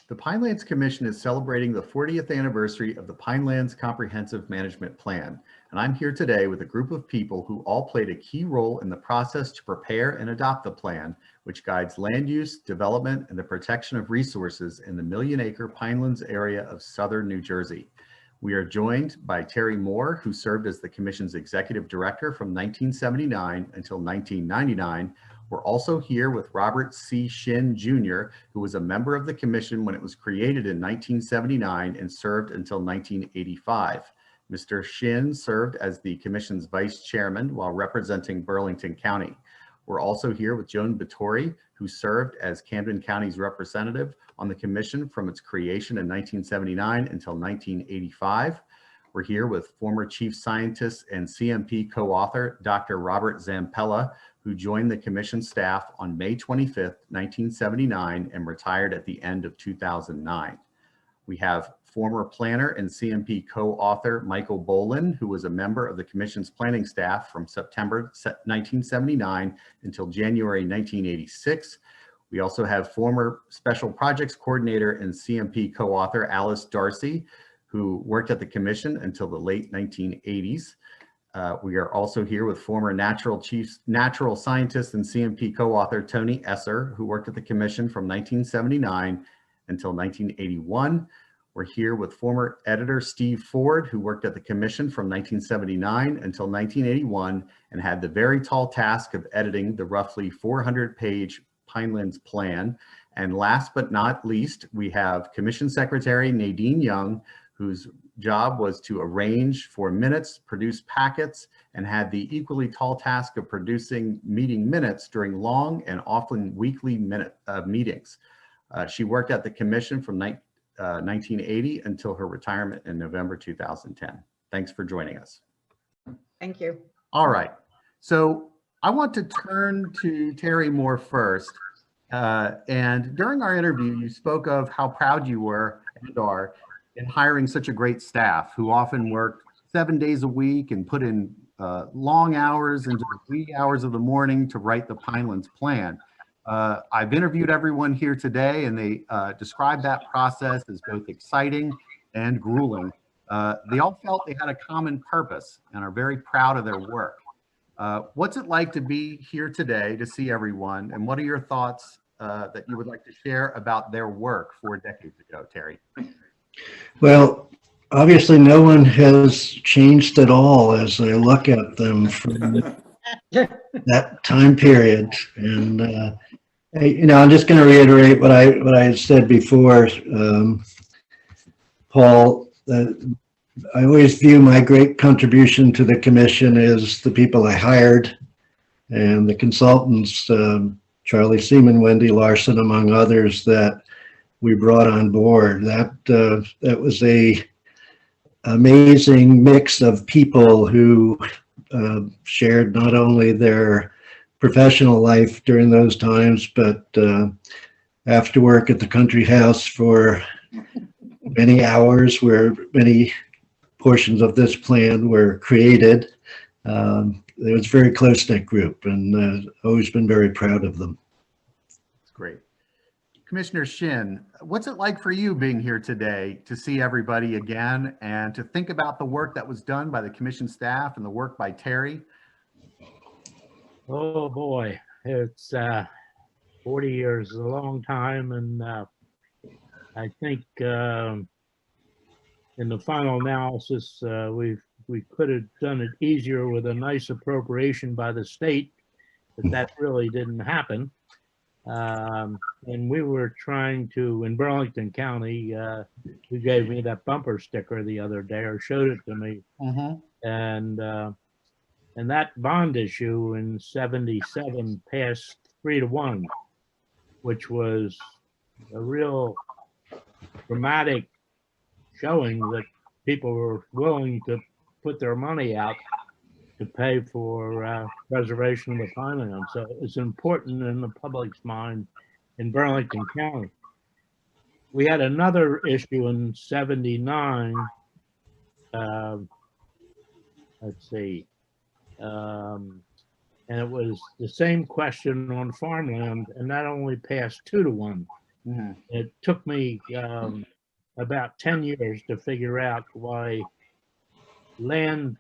The Pinelands Commission is celebrating the 40th anniversary of the Pinelands Comprehensive Management Plan, and I'm here today with a group of people who all played a key role in the process to prepare and adopt the plan, which guides land use, development, and the protection of resources in the million-acre Pinelands area of southern New Jersey. We are joined by Terry Moore, who served as the Commission's Executive Director from 1979 until 1999. We're also here with Robert C. Shinn, Jr., who was a member of the Commission when it was created in 1979 and served until 1985. Mr. Shinn served as the Commission's Vice Chairman while representing Burlington County. We're also here with Joan Batory, who served as Camden County's representative on the Commission from its creation in 1979 until 1985. We're here with former Chief Scientist and CMP co-author, Dr. Robert Zampella, who joined the Commission staff on May 25th, 1979, and retired at the end of 2009. We have former planner and CMP co-author Michael Bolan, who was a member of the Commission's planning staff from September 1979 until January 1986. We also have former Special Projects Coordinator and CMP co-author Alice Darcy, who worked at the Commission until the late 1980s. We are also here with former Natural Scientist and CMP co-author Tony Esser, who worked at the Commission from 1979 until 1981. We're here with former editor Steve Ford, who worked at the Commission from 1979 until 1981 and had the very tall task of editing the roughly 400-page Pinelands Plan. And last but not least, we have Commission Secretary Nadine Young, whose job was to arrange for minutes, produce packets, and had the equally tall task of producing meeting minutes during long and often weekly meetings. She worked at the Commission from 1980 until her retirement in November 2010. Thanks for joining us. Thank you. All right. So I want to turn to Terry Moore first. And during our interview, you spoke of how proud you were and are in hiring such a great staff who often worked 7 days a week and put in long hours into the wee hours of the morning to write the Pinelands Plan. I've interviewed everyone here today, and they described that process as both exciting and grueling. They all felt they had a common purpose and are very proud of their work. What's it like to be here today to see everyone, and what are your thoughts that you would like to share about their work 4 decades ago, Terry? Well, obviously no one has changed at all as I look at them from that time period. And, I'm just going to reiterate what I had said before, Paul. I always view my great contribution to the Commission as the people I hired and the consultants, Charlie Seaman, Wendy Larson, among others, that we brought on board. That was a amazing mix of people who shared not only their professional life during those times, but after work at the country house for many hours where many portions of this plan were created. It was a very close-knit group, and always been very proud of them. That's great. Commissioner Shinn, what's it like for you being here today to see everybody again and to think about the work that was done by the Commission staff and the work by Terry? Oh boy, it's 40 years is a long time, and I think in the final analysis we could have done it easier with a nice appropriation by the state, but that really didn't happen. And we were trying to, in Burlington County, who gave me that bumper sticker the other day, or showed it to me. And that bond issue in '77 passed 3-1, which was a real dramatic showing that people were willing to put their money out to pay for preservation of the Pinelands. So it's important in the public's mind in Burlington County. We had another issue in '79. Let's see. And it was the same question on farmland, and that only passed 2-1. Mhm. It took me about 10 years to figure out why land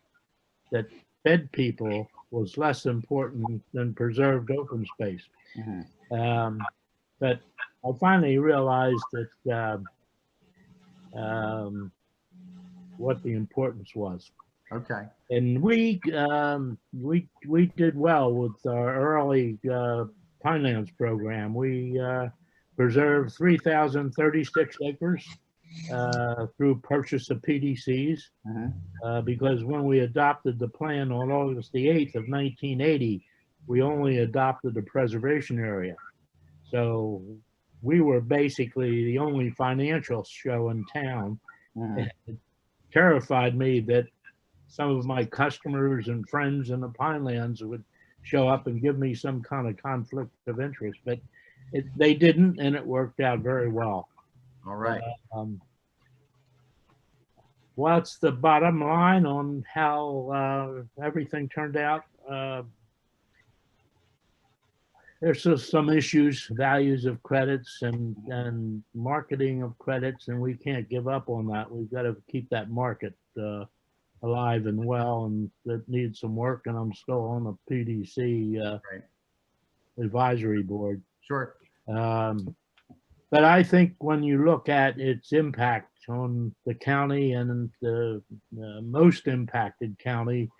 that fed people was less important than preserved open space. Mhm. But I finally realized that what the importance was. Okay. And we did well with our early Pinelands program. We preserved 3,036 acres through purchase of PDCs. Mhm. Because when we adopted the plan on August the 8th of 1980, we only adopted the preservation area. So we were basically the only financial show in town. Mhm. It terrified me that some of my customers and friends in the Pinelands would show up and give me some kind of conflict of interest, but they didn't, and it worked out very well. All right. What's the bottom line on how everything turned out? There's just some issues, values of credits and marketing of credits, and we can't give up on that. We've got to keep that market alive and well, and that needs some work. And I'm still on the PDC Right. advisory board. Sure. But I think when you look at its impact on the county and the most impacted county,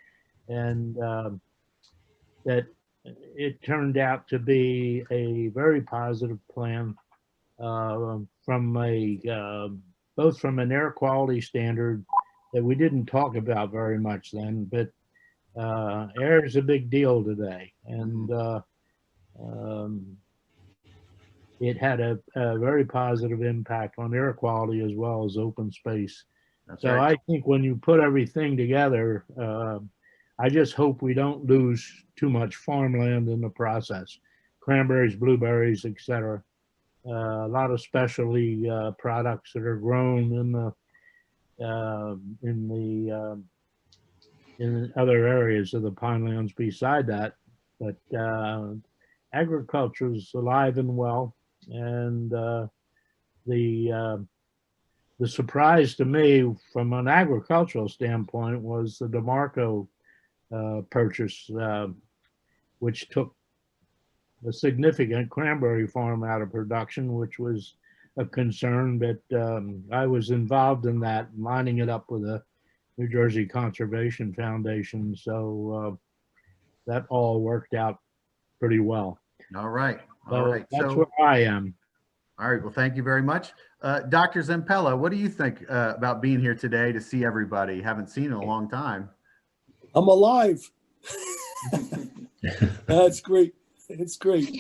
and that it turned out to be a very positive plan from both from an air quality standard that we didn't talk about very much then, but air is a big deal today, and it had a very positive impact on air quality as well as open space. That's So right. I think when you put everything together, I just hope we don't lose too much farmland in the process. Cranberries, blueberries, etc. A lot of specialty products that are grown in other areas of the Pinelands beside that. But agriculture is alive and well, and the surprise to me from an agricultural standpoint was the DeMarco purchase, which took a significant cranberry farm out of production, which was a concern. But I was involved in that, lining it up with the New Jersey Conservation Foundation. So that all worked out pretty well. All right. All So right. that's So, where I am. all right. Well, thank you very much. Dr. Zampella, what do you think about being here today to see everybody? Haven't seen in a long time. I'm alive. That's great. It's great.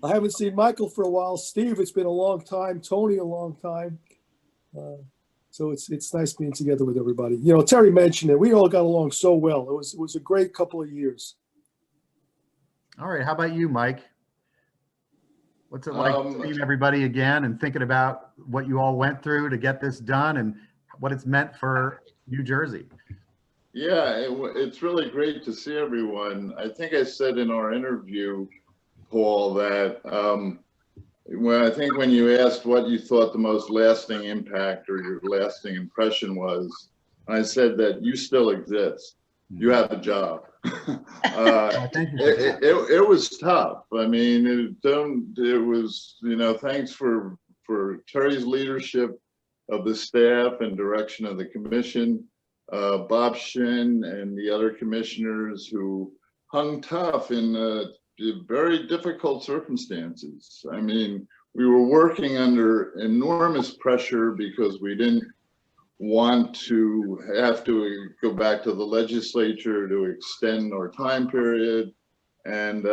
I haven't seen Michael for a while. Steve, it's been a long time. Tony, a long time. So it's nice being together with everybody. You know, Terry mentioned it. We all got along so well. It was a great couple of years. All right. How about you, Mike? What's it like seeing everybody again and thinking about what you all went through to get this done and what it's meant for New Jersey? Yeah, it's really great to see everyone. I think I said in our interview, Paul, that when you asked what you thought the most lasting impact or your lasting impression was, I said that you still exist. You have a job. It was tough. I mean, it was, you know, thanks for Terry's leadership of the staff and direction of the commission, Bob Shinn and the other commissioners who hung tough in very difficult circumstances. I mean, we were working under enormous pressure because we didn't want to have to go back to the legislature to extend our time period. And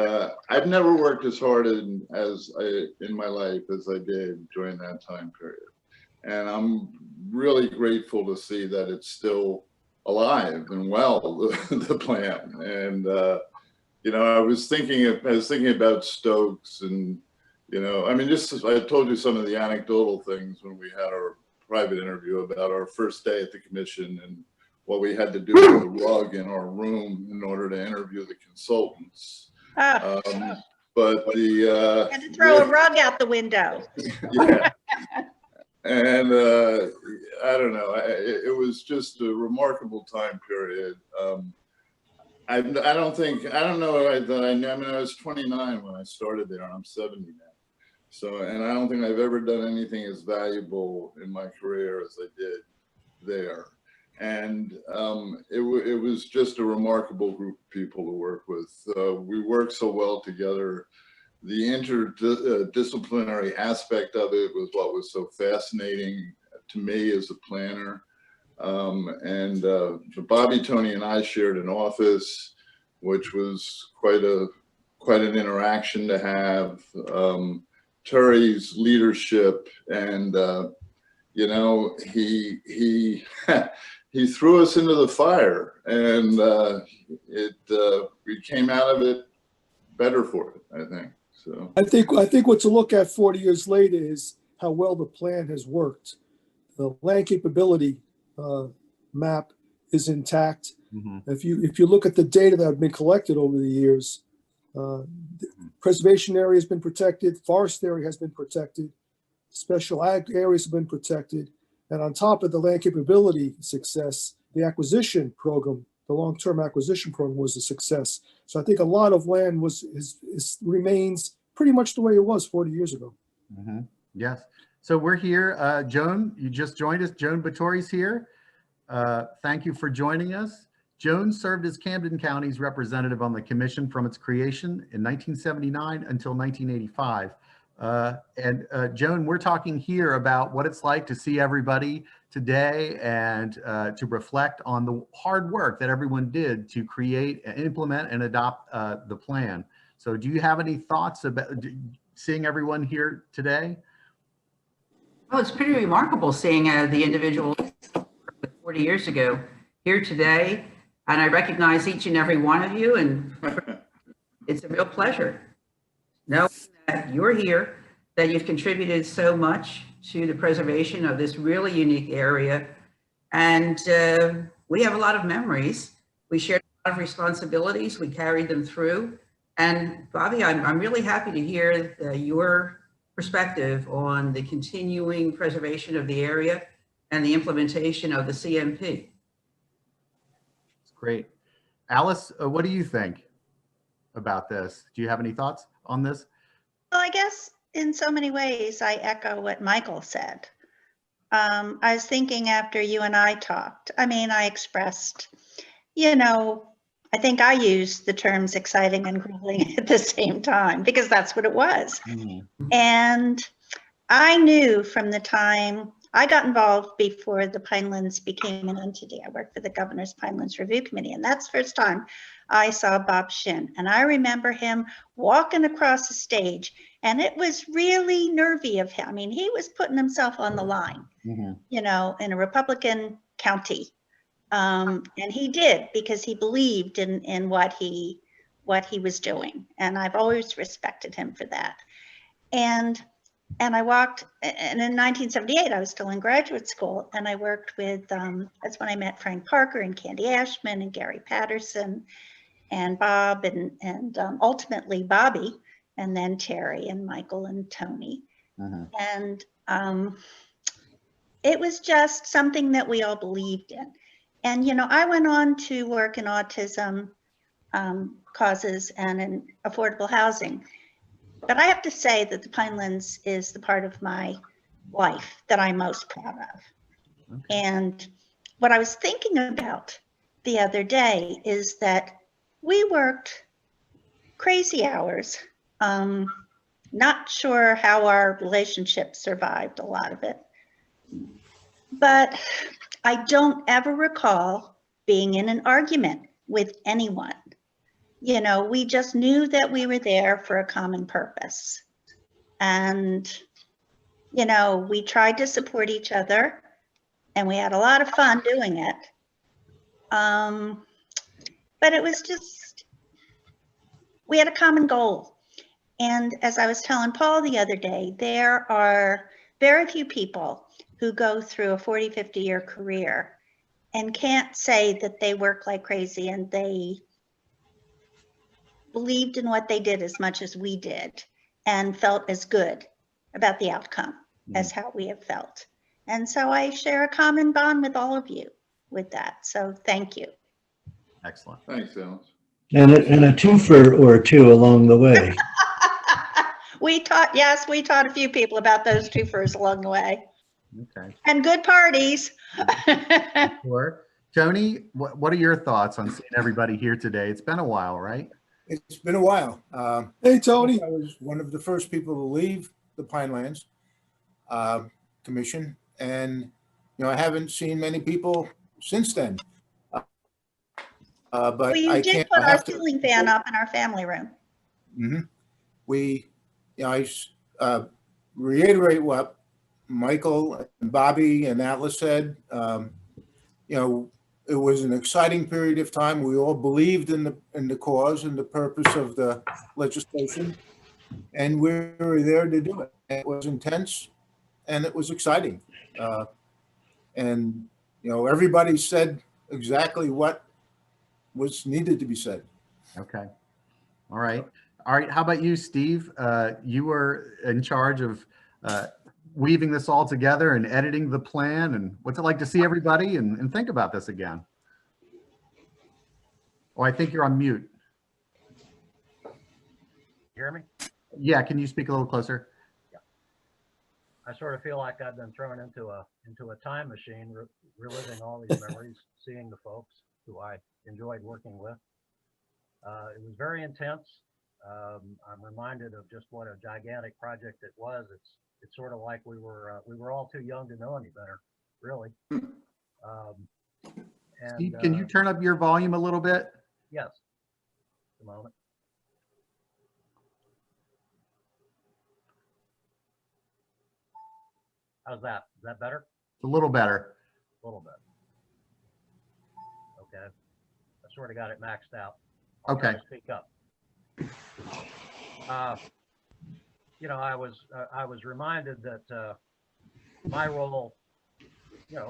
I've never worked as hard in my life as I did during that time period. And I'm really grateful to see that it's still alive and well, the plan. And you know, I was thinking about Stokes, and you know, I mean, just I told you some of the anecdotal things when we had our private interview about our first day at the commission and what we had to do with the rug in our room in order to interview the consultants. but the Had to throw a rug out the window. yeah. And I don't know. It was just a remarkable time period. I don't know that I mean, I was 29 when I started there, and I'm 70 now. So, and I don't think I've ever done anything as valuable in my career as I did there. And it was just a remarkable group of people to work with. We worked so well together. The interdisciplinary aspect of it was what was so fascinating to me as a planner. Bobby, Tony, and I shared an office, which was quite an interaction to have. Terry's leadership, and you know, he he threw us into the fire, and we came out of it better for it, I think. So I think what to look at 40 years later is how well the plan has worked. The land capability map is intact. If you look at the data that have been collected over the years, preservation area has been protected, forest area has been protected, special ag areas have been protected, and on top of the land capability success, the acquisition program, the long-term acquisition program, was a success. So I think a lot of land remains pretty much the way it was 40 years ago. Yes. So we're here. Joan, you just joined us. Joan Batory's here. Thank you for joining us. Joan served as Camden County's representative on the commission from its creation in 1979 until 1985. Joan, we're talking here about what it's like to see everybody today and to reflect on the hard work that everyone did to create, implement, and adopt the plan. So do you have any thoughts about seeing everyone here today? Oh, it's pretty remarkable seeing the individuals 40 years ago here today. And I recognize each and every one of you, and it's a real pleasure knowing that you're here, that you've contributed so much to the preservation of this really unique area. And we have a lot of memories. We shared a lot of responsibilities. We carried them through. And Bobby, I'm really happy to hear your perspective on the continuing preservation of the area and the implementation of the CMP. Great. Alice, what do you think about this? Do you have any thoughts on this? Well, I guess in so many ways, I echo what Michael said. I was thinking after you and I talked, I mean, I expressed, you know, I think I used the terms exciting and grueling at the same time, because that's what it was. And I knew from the time I got involved before the Pinelands became an entity. I worked for the Governor's Pinelands Review Committee, and that's the first time I saw Bob Shinn. And I remember him walking across the stage, and it was really nervy of him. I mean, he was putting himself on the line, you know, in a Republican county. And he did, because he believed in what he was doing. And I've always respected him for that. And I walked, and in 1978, I was still in graduate school, and I worked with, that's when I met Frank Parker and Candy Ashman and Gary Patterson and Bob and ultimately Bobby, and then Terry and Michael and Tony. And it was just something that we all believed in. And, you know, I went on to work in autism causes and in affordable housing. But I have to say that the Pinelands is the part of my life that I'm most proud of. And what I was thinking about the other day is that we worked crazy hours. Not sure how our relationship survived a lot of it. But I don't ever recall being in an argument with anyone. You know, we just knew that we were there for a common purpose. And, you know, we tried to support each other, and we had a lot of fun doing it. But it was just, we had a common goal. And as I was telling Paul the other day, there are very few people who go through a 40, 50-year career and can't say that they work like crazy and they believed in what they did as much as we did and felt as good about the outcome as how we have felt. And so I share a common bond with all of you with that. So thank you. Excellent. Thanks, Alice. And a twofer or two along the way. We taught a few people about those twofers along the way. Okay. And good parties. Sure. Tony, what are your thoughts on seeing everybody here today? It's been a while, right? It's been a while. Hey, Tony. I was one of the first people to leave the Pinelands Commission, and I haven't seen many people since then. But Well, you I did can't. put I our have to. ceiling fan up in our family room. I reiterate what Michael and Bobby and Atlas said. It was an exciting period of time. We all believed in the cause and the purpose of the legislation, and we were there to do it. It was intense, and it was exciting. Everybody said exactly what was needed to be said. Okay. All right. All right. How about you, Steve? You were in charge of weaving this all together and editing the plan. And what's it like to see everybody and think about this again? Oh, I think you're on mute. Hear me? Yeah. Can you speak a little closer? Yeah. I sort of feel like I've been thrown into a time machine, reliving all these memories, seeing the folks who I enjoyed working with. It was very intense. I'm reminded of just what a gigantic project it was. It's sort of like we were all too young to know any better, really. Steve, can you turn up your volume a little bit? Yes. A moment. How's that? Is that better? It's a little better. A little bit. Okay. I sort of got it maxed out. Okay. Try to speak up. I was reminded that my role,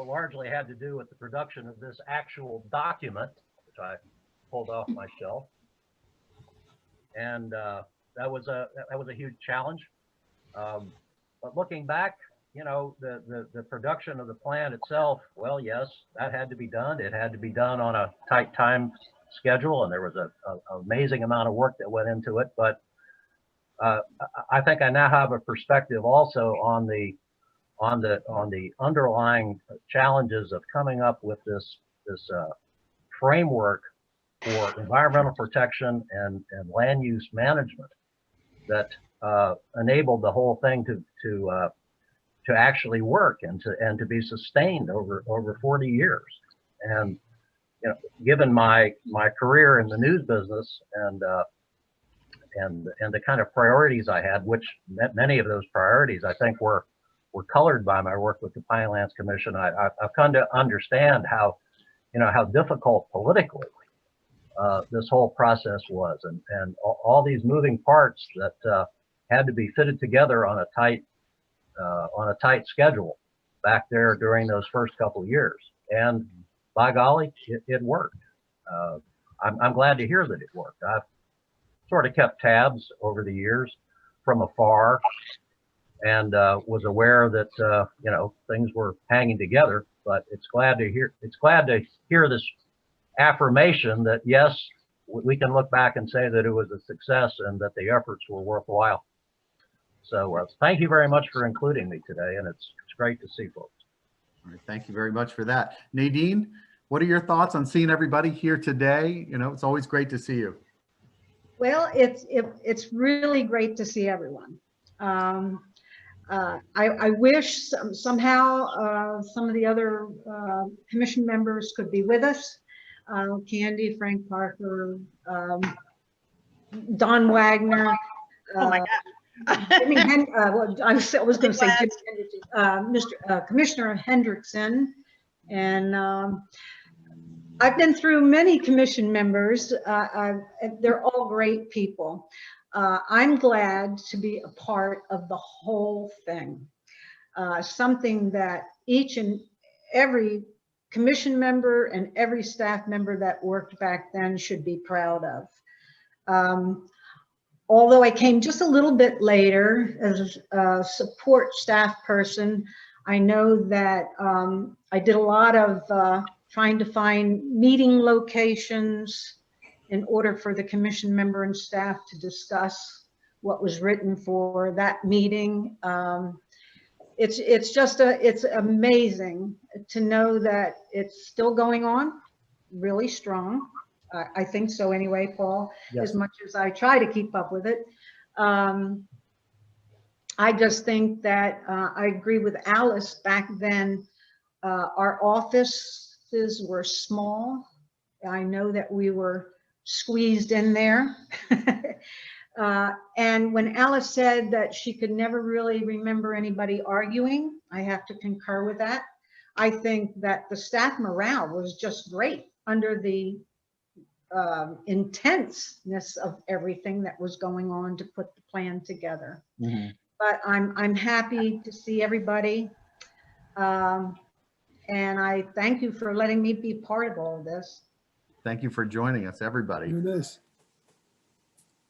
largely had to do with the production of this actual document, which I pulled off my shelf, and that was a huge challenge. But looking back, the production of the plan itself, well, yes, that had to be done. It had to be done on a tight time schedule, and there was an amazing amount of work that went into it. But I think I now have a perspective also on the underlying challenges of coming up with this framework for environmental protection and land use management that enabled the whole thing to actually work and to be sustained over 40 years. And given my career in the news business and the kind of priorities I had, which many of those priorities I think were colored by my work with the Pinelands Commission, I've come to understand how difficult politically this whole process was, and all these moving parts that had to be fitted together on a tight schedule back there during those first couple of years. And by golly, it worked. I'm glad to hear that it worked. I've sort of kept tabs over the years from afar, and was aware that things were hanging together. But it's glad to hear this affirmation that yes, we can look back and say that it was a success and that the efforts were worthwhile. So thank you very much for including me today, and it's great to see folks. All right, thank you very much for that. Nadine, what are your thoughts on seeing everybody here today? It's always great to see you. Well, it's really great to see everyone. I wish somehow some of the other commission members could be with us. Candy, Frank Parker, Don Wagner. Oh my God. I was going to say Commissioner Hendrickson, and I've been through many commission members. They're all great people. I'm glad to be a part of the whole thing. Something that each and every commission member and every staff member that worked back then should be proud of. Although I came just a little bit later as a support staff person, I know that I did a lot of trying to find meeting locations in order for the commission member and staff to discuss what was written for that meeting. It's amazing to know that it's still going on, really strong. I think so anyway, Paul, Yes. as much as I try to keep up with it. I just think that I agree with Alice. Back then, our offices were small. I know that we were squeezed in there. And when Alice said that she could never really remember anybody arguing, I have to concur with that. I think that the staff morale was just great under the intenseness of everything that was going on to put the plan together. Mm-hmm. But I'm happy to see everybody. And I thank you for letting me be part of all of this. Thank you for joining us, everybody. Very nice.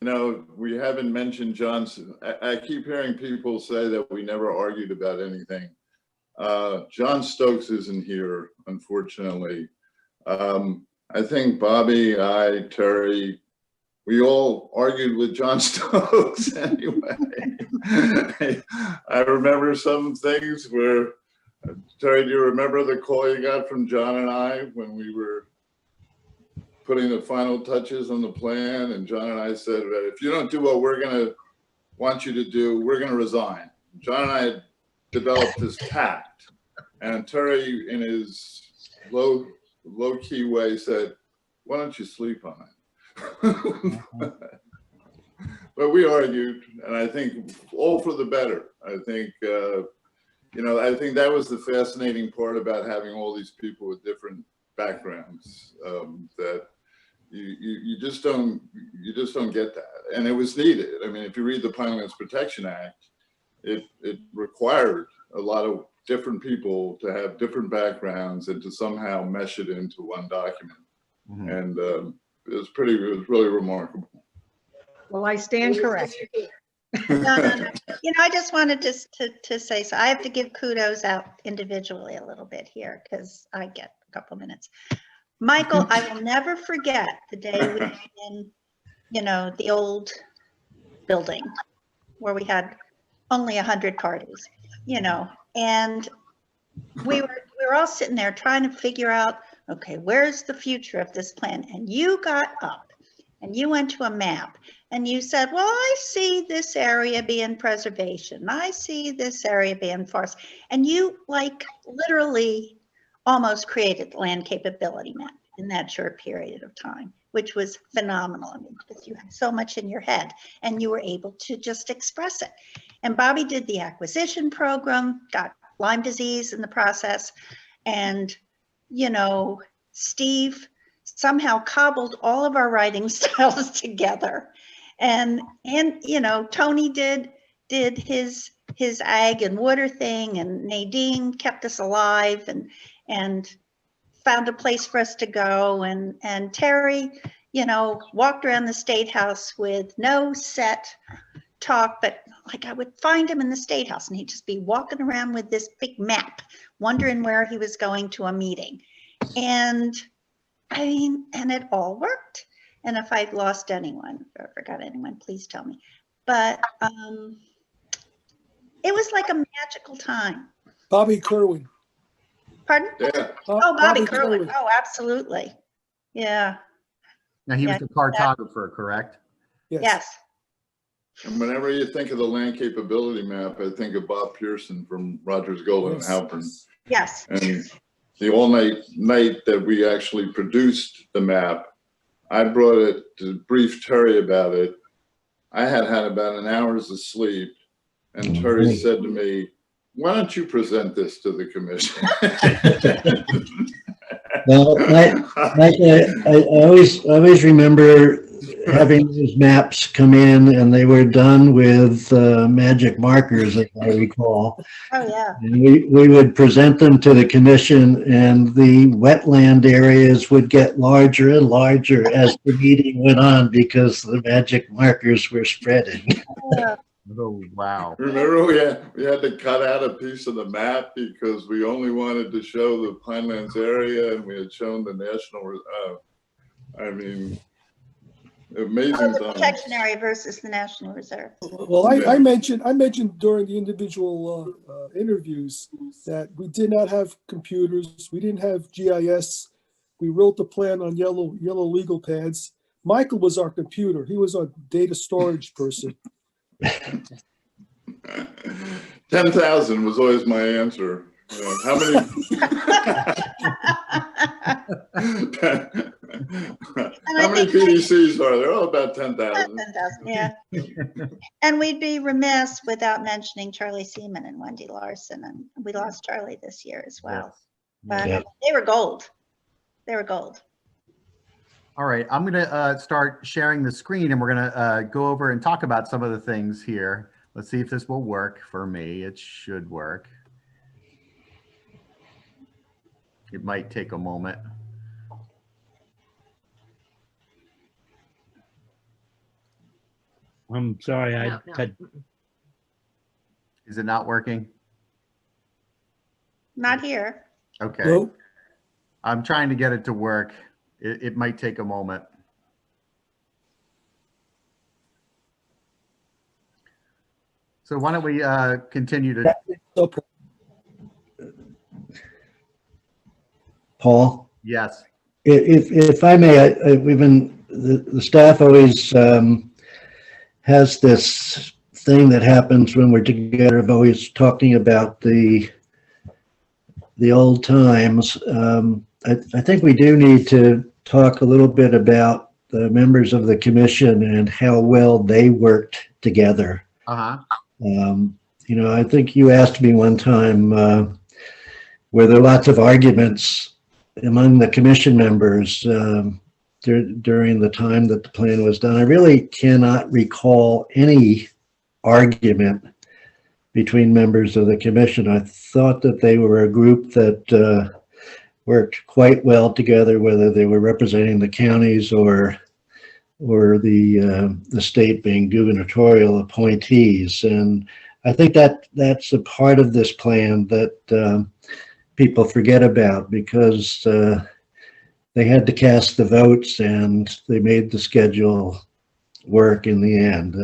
You know, we haven't mentioned Johnson. I keep hearing people say that we never argued about anything. John Stokes isn't here, unfortunately. I think Bobby, Terry, we all argued with John Stokes anyway. I remember some things where, Terry, do you remember the call you got from John and I when we were putting the final touches on the plan? And John and I said, if you don't do what we're going to want you to do, we're going to resign. John and I had developed this pact, and Terry, in his low-key way, said, why don't you sleep on it? But we argued, and I think all for the better. I think, you know, I think that was the fascinating part about having all these people with different backgrounds, that you just don't get that, and it was needed. I mean, if you read the Pinelands Protection Act, it required a lot of different people to have different backgrounds and to somehow mesh it into one document. Mm-hmm. And it was really remarkable. Well, I stand corrected. No. You know, I just wanted to say, so I have to give kudos out individually a little bit here because I get a couple minutes. Michael, I will never forget the day we were in, you know, the old building where we had only 100 parties, you know, and we were all sitting there trying to figure out, okay, where's the future of this plan? And you got up and you went to a map and you said, well, I see this area being preservation. I see this area being forest. And you like literally almost created the land capability map in that short period of time, which was phenomenal. I mean, because you had so much in your head and you were able to just express it. And Bobby did the acquisition program, got Lyme disease in the process. And, you know, Steve somehow cobbled all of our writing styles together. And you know, Tony did his ag and water thing, and Nadine kept us alive and found a place for us to go. And Terry, you know, walked around the State House with no set talk, but like I would find him in the State House and he'd just be walking around with this big map, wondering where he was going to a meeting. And I mean, and it all worked. And if I've lost anyone or forgot anyone, please tell me. But it was like a magical time. Bobby Kerwin. Pardon? Yeah. Oh, Bobby Kerwin. Oh, absolutely. Yeah. Now, he was the cartographer, correct? Yes. And whenever you think of the land capability map, I think of Bob Pearson from Rogers, Golan, and Halpern. Yes. And the all-night that we actually produced the map, I brought it to brief Terry about it. I had about an hour's of sleep, and Terry said to me, why don't you present this to the commission? Well, I always remember having these maps come in, and they were done with magic markers, as I recall. Oh, yeah. And we would present them to the commission, and the wetland areas would get larger and larger as the meeting went on because the magic markers were spreading. Yeah. Oh, wow. Remember, we had to cut out a piece of the map because we only wanted to show the Pinelands area, and we had shown the national, I mean, amazing Oh, the things. protection area versus the National Reserve. Well, I mentioned during the individual interviews that we did not have computers. We didn't have GIS. We wrote the plan on yellow legal pads. Michael was our computer. He was our data storage person. 10,000 was always my answer. How many? How many PDCs are there? Oh, about 10,000. 10,000, yeah. And we'd be remiss without mentioning Charlie Seaman and Wendy Larson, and we lost Charlie this year as well. But Yep. they were gold. They were gold. All right, I'm going to start sharing the screen, and we're going to go over and talk about some of the things here. Let's see if this will work for me. It should work. It might take a moment. I'm sorry, I No. cut. Is it not working? Not here. Okay. Nope. I'm trying to get it to work. It might take a moment. So why don't we continue to, Paul? yes. If I may, we've been, the staff always has this thing that happens when we're together of always talking about the old times. I think we do need to talk a little bit about the members of the commission and how well they worked together. Uh-huh. You know, I think you asked me one time, were there lots of arguments among the commission members during the time that the plan was done? I really cannot recall any argument between members of the commission. I thought that they were a group that worked quite well together, whether they were representing the counties or the state being gubernatorial appointees. And I think that that's a part of this plan that people forget about, because they had to cast the votes and they made the schedule work in the end.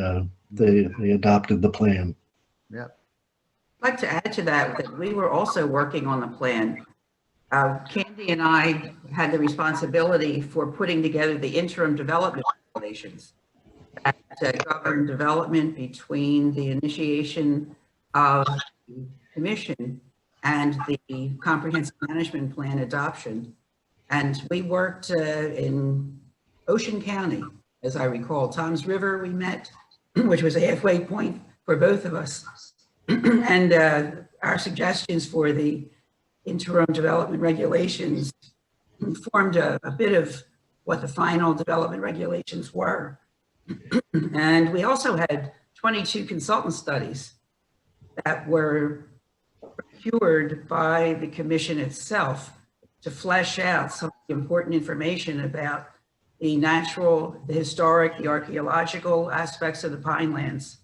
They adopted the plan. Yeah. I'd like to add to that we were also working on the plan. Candy and I had the responsibility for putting together the interim development regulations that govern development between the initiation of the commission and the comprehensive management plan adoption. And we worked in Ocean County, as I recall. Toms River we met, which was a halfway point for both of us. And our suggestions for the interim development regulations formed a bit of what the final development regulations were. And we also had 22 consultant studies that were procured by the commission itself to flesh out some important information about the natural, the historic, the archaeological aspects of the Pinelands.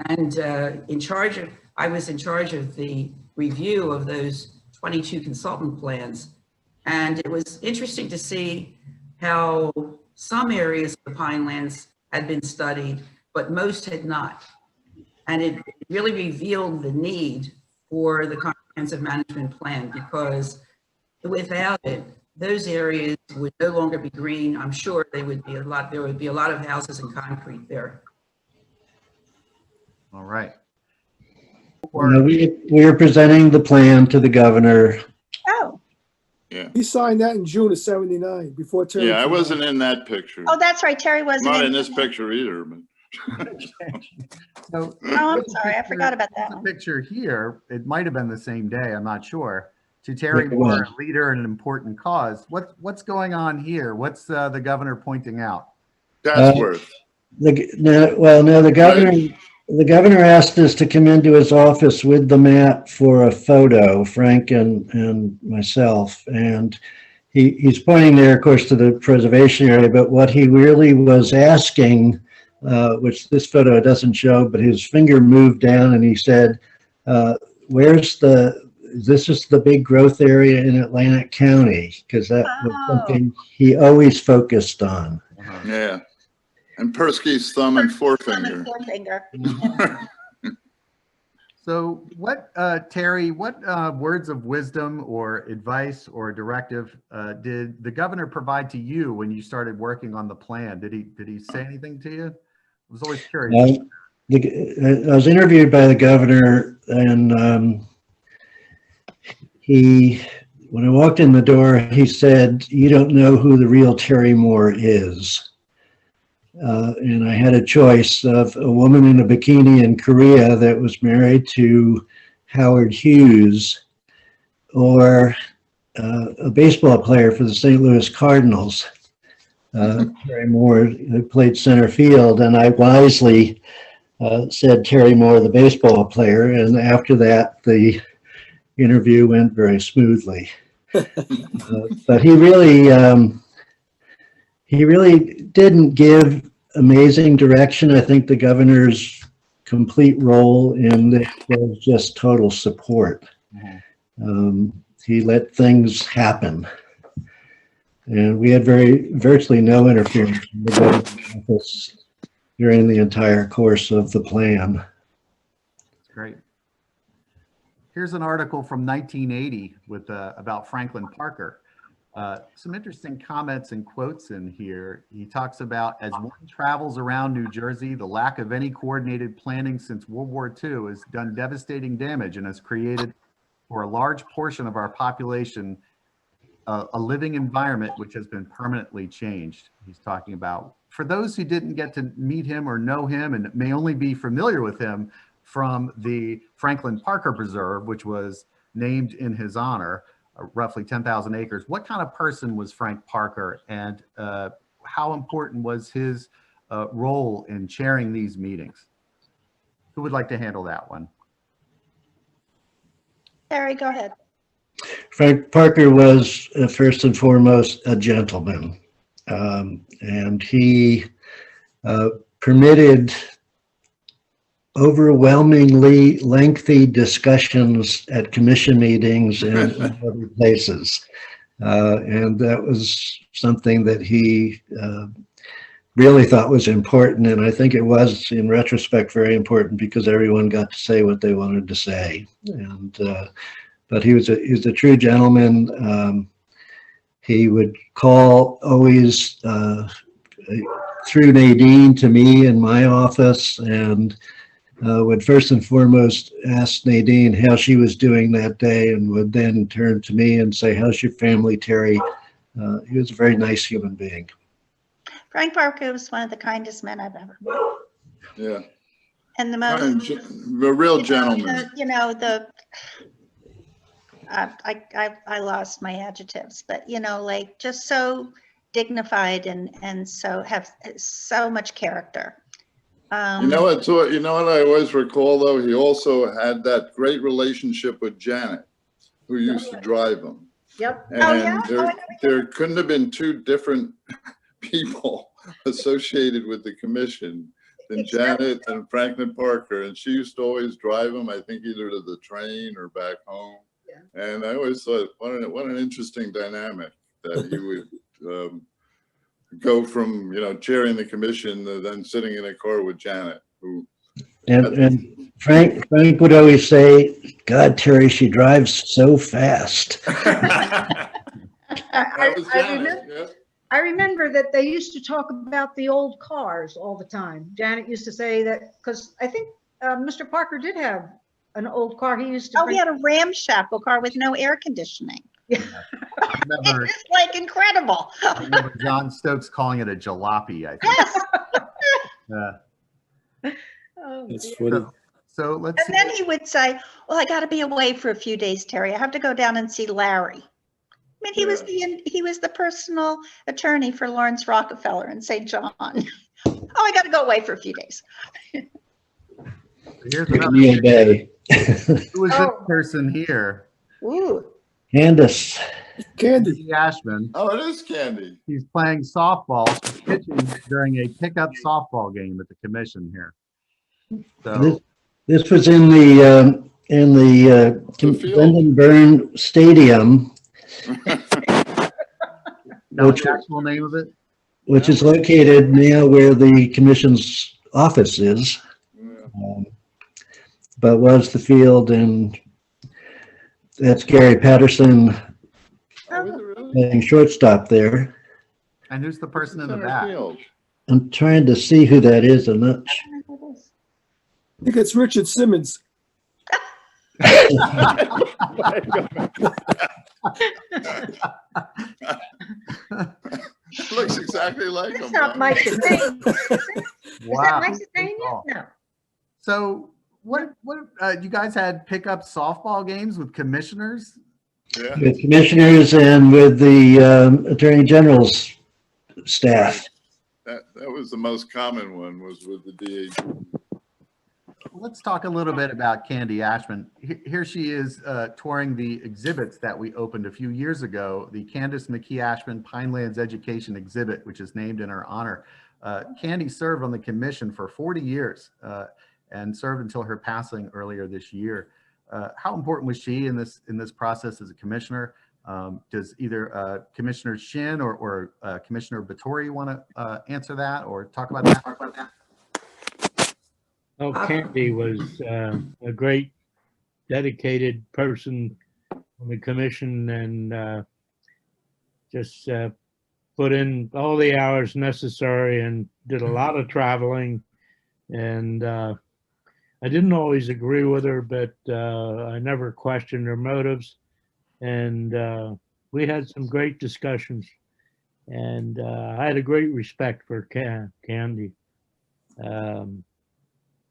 And I was in charge of the review of those 22 consultant plans. And it was interesting to see how some areas of the Pinelands had been studied, but most had not. And it really revealed the need for the comprehensive management plan, because without it, those areas would no longer be green. I'm sure there would be a lot of houses and concrete there. All right. We are presenting the plan to the governor. Oh, He signed that in June of '79 before Terry. Yeah, I came wasn't on. in that picture. oh, that's right. Terry wasn't Not in this it. picture either, but. So, Oh, I'm sorry. I forgot about that the one. picture here, it might have been the same day, I'm not sure. To Terry It Moore, was. a leader in an important cause. What's going on here? What's the governor pointing out? Chatsworth. The governor asked us to come into his office with the map for a photo, Frank and myself. And he's pointing there, of course, to the preservation area, but what he really was asking, which this photo doesn't show, but his finger moved down and he said, this is the big growth area in Atlantic County, because that was something he always focused on. Yeah. And Persky's thumb and forefinger. So what, Terry, what words of wisdom or advice or directive did the governor provide to you when you started working on the plan? Did he say anything to you? I was always curious. I was interviewed by the governor, and when I walked in the door, he said, "You don't know who the real Terry Moore is." And I had a choice of a woman in a bikini in Korea that was married to Howard Hughes, or a baseball player for the St. Louis Cardinals, Terry Moore, who played center field. And I wisely said Terry Moore, the baseball player. And after that, the interview went very smoothly. But he really didn't give amazing direction. I think the governor's complete role in this was just total support. He let things happen. And we had virtually no interference from the governor's office during the entire course of the plan. That's great. Here's an article from 1980 with about Franklin Parker. Some interesting comments and quotes in here. He talks about, as one travels around New Jersey, the lack of any coordinated planning since World War II has done devastating damage and has created for a large portion of our population a living environment which has been permanently changed. He's talking about, for those who didn't get to meet him or know him and may only be familiar with him from the Franklin Parker Preserve, which was named in his honor, roughly 10,000 acres. What kind of person was Frank Parker, and how important was his role in chairing these meetings? Who would like to handle that one? Terry, go ahead. Frank Parker was first and foremost a gentleman, and he permitted overwhelmingly lengthy discussions at commission meetings and other places. And that was something that he really thought was important. And I think it was, in retrospect, very important because everyone got to say what they wanted to say. And but he was a true gentleman. He would call always through Nadine to me in my office, and would first and foremost ask Nadine how she was doing that day, and would then turn to me and say, "How's your family, Terry?" He was a very nice human being. Frank Parker was one of the kindest men I've ever met. Yeah. And the most, a real gentleman. I lost my adjectives, but like just so dignified and so have so much character. You know what I always recall though? He also had that great relationship with Janet, who used to drive him. Yep. And there couldn't have been two different people associated with the commission than Janet and Franklin Parker. And she used to always drive him, I think, either to the train or back home. Yeah. And I always thought, what an interesting dynamic that he would go from chairing the commission to then sitting in a car with Janet. And Frank would always say, "God, Terry, she drives so fast." I remember that they used to talk about the old cars all the time. Janet used to say that because I think Mr. Parker did have an old car. He used to. He had a ramshackle car with no air conditioning. Yeah. It's like incredible. I remember John Stokes calling it a jalopy, I think. Yes. It's funny. So let's see. And then he would say, "Well, I got to be away for a few days, Terry. I have to go down and see Larry." mean, he was the personal attorney for Lawrence Rockefeller in St. John. Oh, I got to go away for a few days. Here's Give another. me a day. Who is this person here? Ooh. Candace. Candy. Candy Ashman. Oh, it is Candy. He's playing softball, pitching during a pickup softball game at the commission here. So This was in the The field. Lyndon Burn Stadium, know the actual name of it? which is located now where the commission's office is, Yeah. but was the field, and that's Gary Patterson Oh, is it really? playing shortstop there. And who's the person in the Center back? field. I'm trying to see who that is. I'm not sure. I think it's Richard Simmons. Looks exactly like That's him. not huh? Mike Sedania. Is Wow. that Mike Good Sedania? call. No. So what you guys had pickup softball games with commissioners? Yeah. With commissioners and with the Attorney General's staff. That was the most common one, was with the DA. Let's talk a little bit about Candy Ashman. Here she is touring the exhibits that we opened a few years ago, the Candace McKee Ashman Pinelands Education Exhibit, which is named in her honor. Candy served on the commission for 40 years and served until her passing earlier this year. How important was she in this process as a commissioner? Does either Commissioner Shinn or Commissioner Batory want to answer that or talk about that? Well, Candy was a great dedicated person on the commission and just put in all the hours necessary and did a lot of traveling. And I didn't always agree with her, but I never questioned her motives. And we had some great discussions. And I had a great respect for Candy.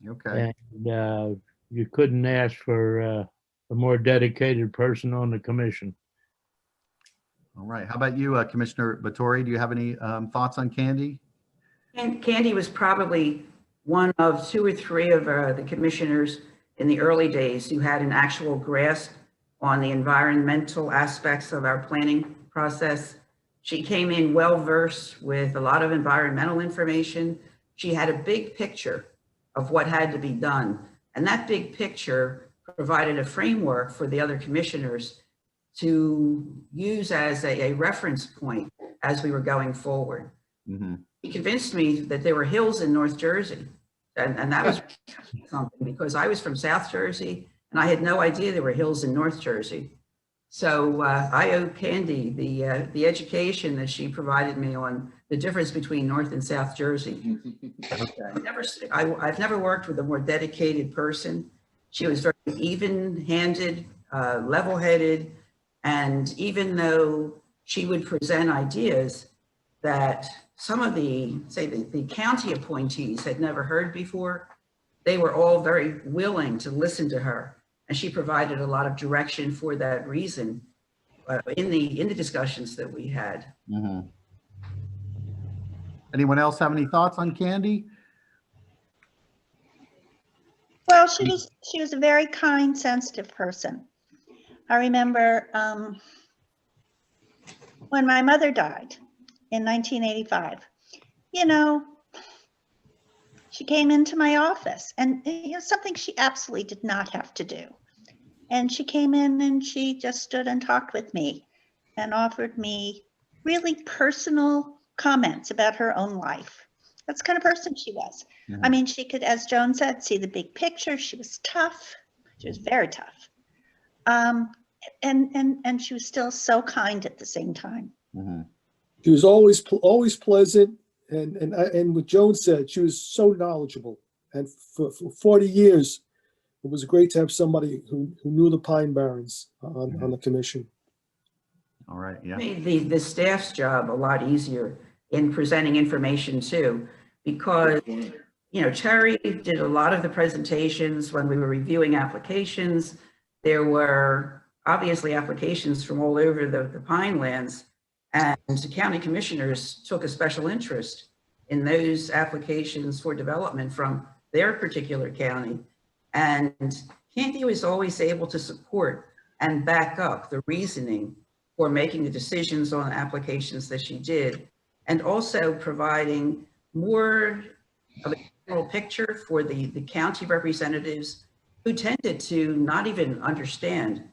Okay. And you couldn't ask for a more dedicated person on the commission. All right. How about you, Commissioner Batory? Do you have any thoughts on Candy? And Candy was probably one of 2 or 3 of the commissioners in the early days who had an actual grasp on the environmental aspects of our planning process. She came in well-versed with a lot of environmental information. She had a big picture of what had to be done. And that big picture provided a framework for the other commissioners to use as a reference point as we were going forward. Mm-hmm. He convinced me that there were hills in North Jersey. And that was something, because I was from South Jersey and I had no idea there were hills in North Jersey. So I owe Candy the education that she provided me on the difference between North and South Jersey. Okay. I've never worked with a more dedicated person. She was very even-handed, level-headed, and even though she would present ideas that some of the county appointees had never heard before, they were all very willing to listen to her. And she provided a lot of direction for that reason in the discussions that we had. Mm-hmm. Anyone else have any thoughts on Candy? Well, she was a very kind, sensitive person. I remember when my mother died in 1985, you know, she came into my office, and you know, something she absolutely did not have to do. And she came in and she just stood and talked with me and offered me really personal comments about her own life. That's the kind of person she was. Mm-hmm. I mean, she could, as Joan said, see the big picture. She was tough. She was very tough. And she was still so kind at the same time. Mm-hmm. She was always pleasant, and what Joan said, she was so knowledgeable. And for 40 years, it was great to have somebody who knew the Pine Barrens on the commission. All right. Yeah. Made the staff's job a lot easier in presenting information too, because you know, Terry did a lot of the presentations when we were reviewing applications. There were obviously applications from all over the Pinelands, and the county commissioners took a special interest in those applications for development from their particular county. And Candy was always able to support and back up the reasoning for making the decisions on applications that she did, and also providing more of a general picture for the county representatives who tended to not even understand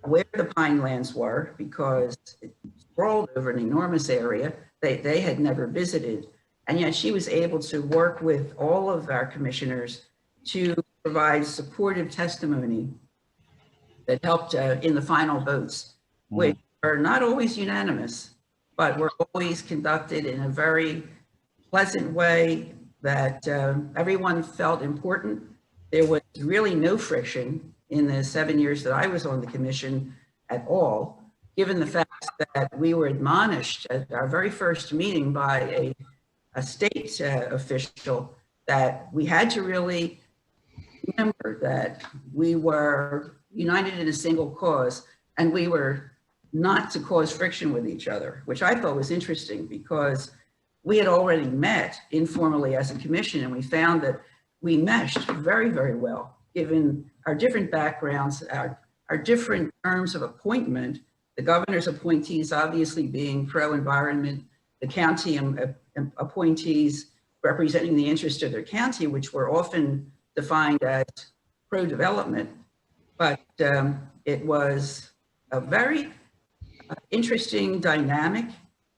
where the Pinelands were, because it sprawled over an enormous area they had never visited. And yet she was able to work with all of our commissioners to provide supportive testimony that helped in the final votes, which are not always unanimous, but were always conducted in a very pleasant way that everyone felt important. There was really no friction in the 7 years that I was on the commission at all, given the fact that we were admonished at our very first meeting by a state official that we had to really remember that we were united in a single cause, and we were not to cause friction with each other, which I thought was interesting because we had already met informally as a commission, and we found that we meshed very, very well, given our different backgrounds, our different terms of appointment, the governor's appointees obviously being pro-environment, the county appointees representing the interest of their county, which were often defined as pro-development. But it was a very interesting dynamic.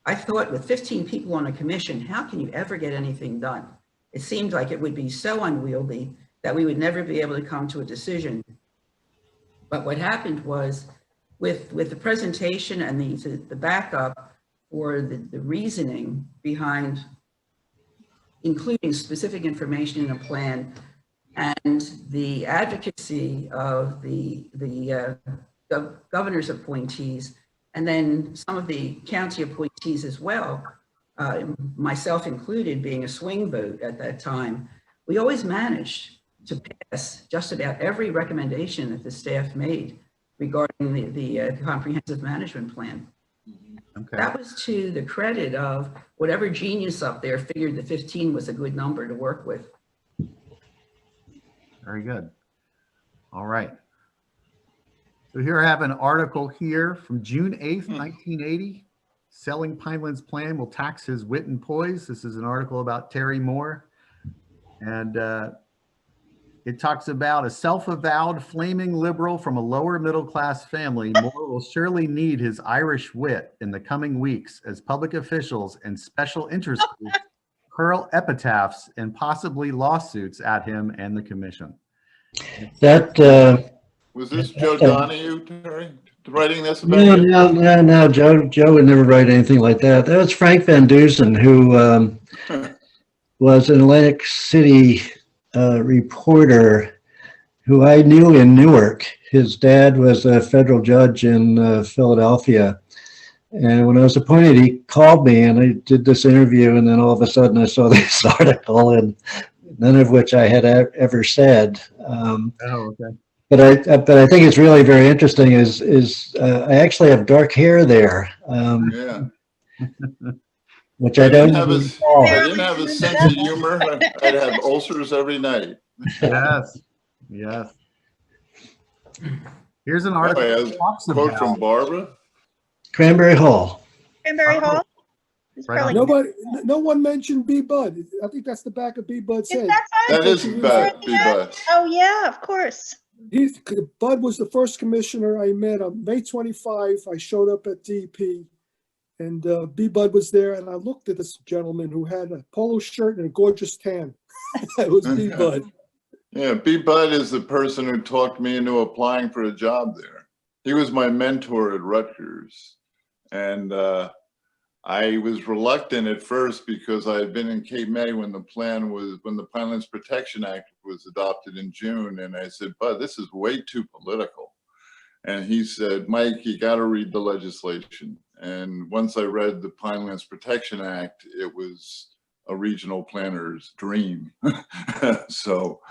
I thought with 15 people on a commission, how can you ever get anything done? It seemed like it would be so unwieldy that we would never be able to come to a decision. But what happened was with the presentation and the backup or the reasoning behind including specific information in a plan and the advocacy of the governor's appointees, and then some of the county appointees as well, myself included, being a swing vote at that time, we always managed to pass just about every recommendation that the staff made regarding the comprehensive management plan. Okay. That was to the credit of whatever genius up there figured the 15 was a good number to work with. Very good. All right. So here I have an article here from June 8th, 1980. Selling Pinelands Plan will tax his wit and poise. This is an article about Terry Moore. And it talks about a self-avowed flaming liberal from a lower middle-class family. Moore will surely need his Irish wit in the coming weeks as public officials and special interest groups hurl epitaphs and possibly lawsuits at him and the commission. That Was this Joe Donahue, Terry, writing this about no, you? no. Joe would never write anything like that. That was Frank Van Dusen, who was an Atlantic City reporter who I knew in Newark. His dad was a federal judge in Philadelphia. And when I was appointed, he called me and I did this interview. And then all of a sudden I saw this article, and none of which I had ever said. Okay. But I think it's really very interesting is I actually have dark hair there. Yeah. Which I don't have. I didn't have a sense of humor. I'd have ulcers every night. Yes. Yes. Here's an article that talks Quote about from Barbara. Cranberry Hall. Cranberry Hall? Right. No one mentioned B. Bud. I think that's the back of B. Bud's Is head. That is Bud. Oh, yeah, of course. Bud was the first commissioner I met on May 25. I showed up at DP, and B. Bud was there, and I looked at this gentleman who had a polo shirt and a gorgeous tan. That was B. Bud. Yeah, B. Bud is the person who talked me into applying for a job there. He was my mentor at Rutgers. And I was reluctant at first because I had been in Cape May when the Pinelands Protection Act was adopted in June. And I said, Bud, this is way too political. And he said, Mike, you got to read the legislation. And once I read the Pinelands Protection Act, it was a regional planner's dream. So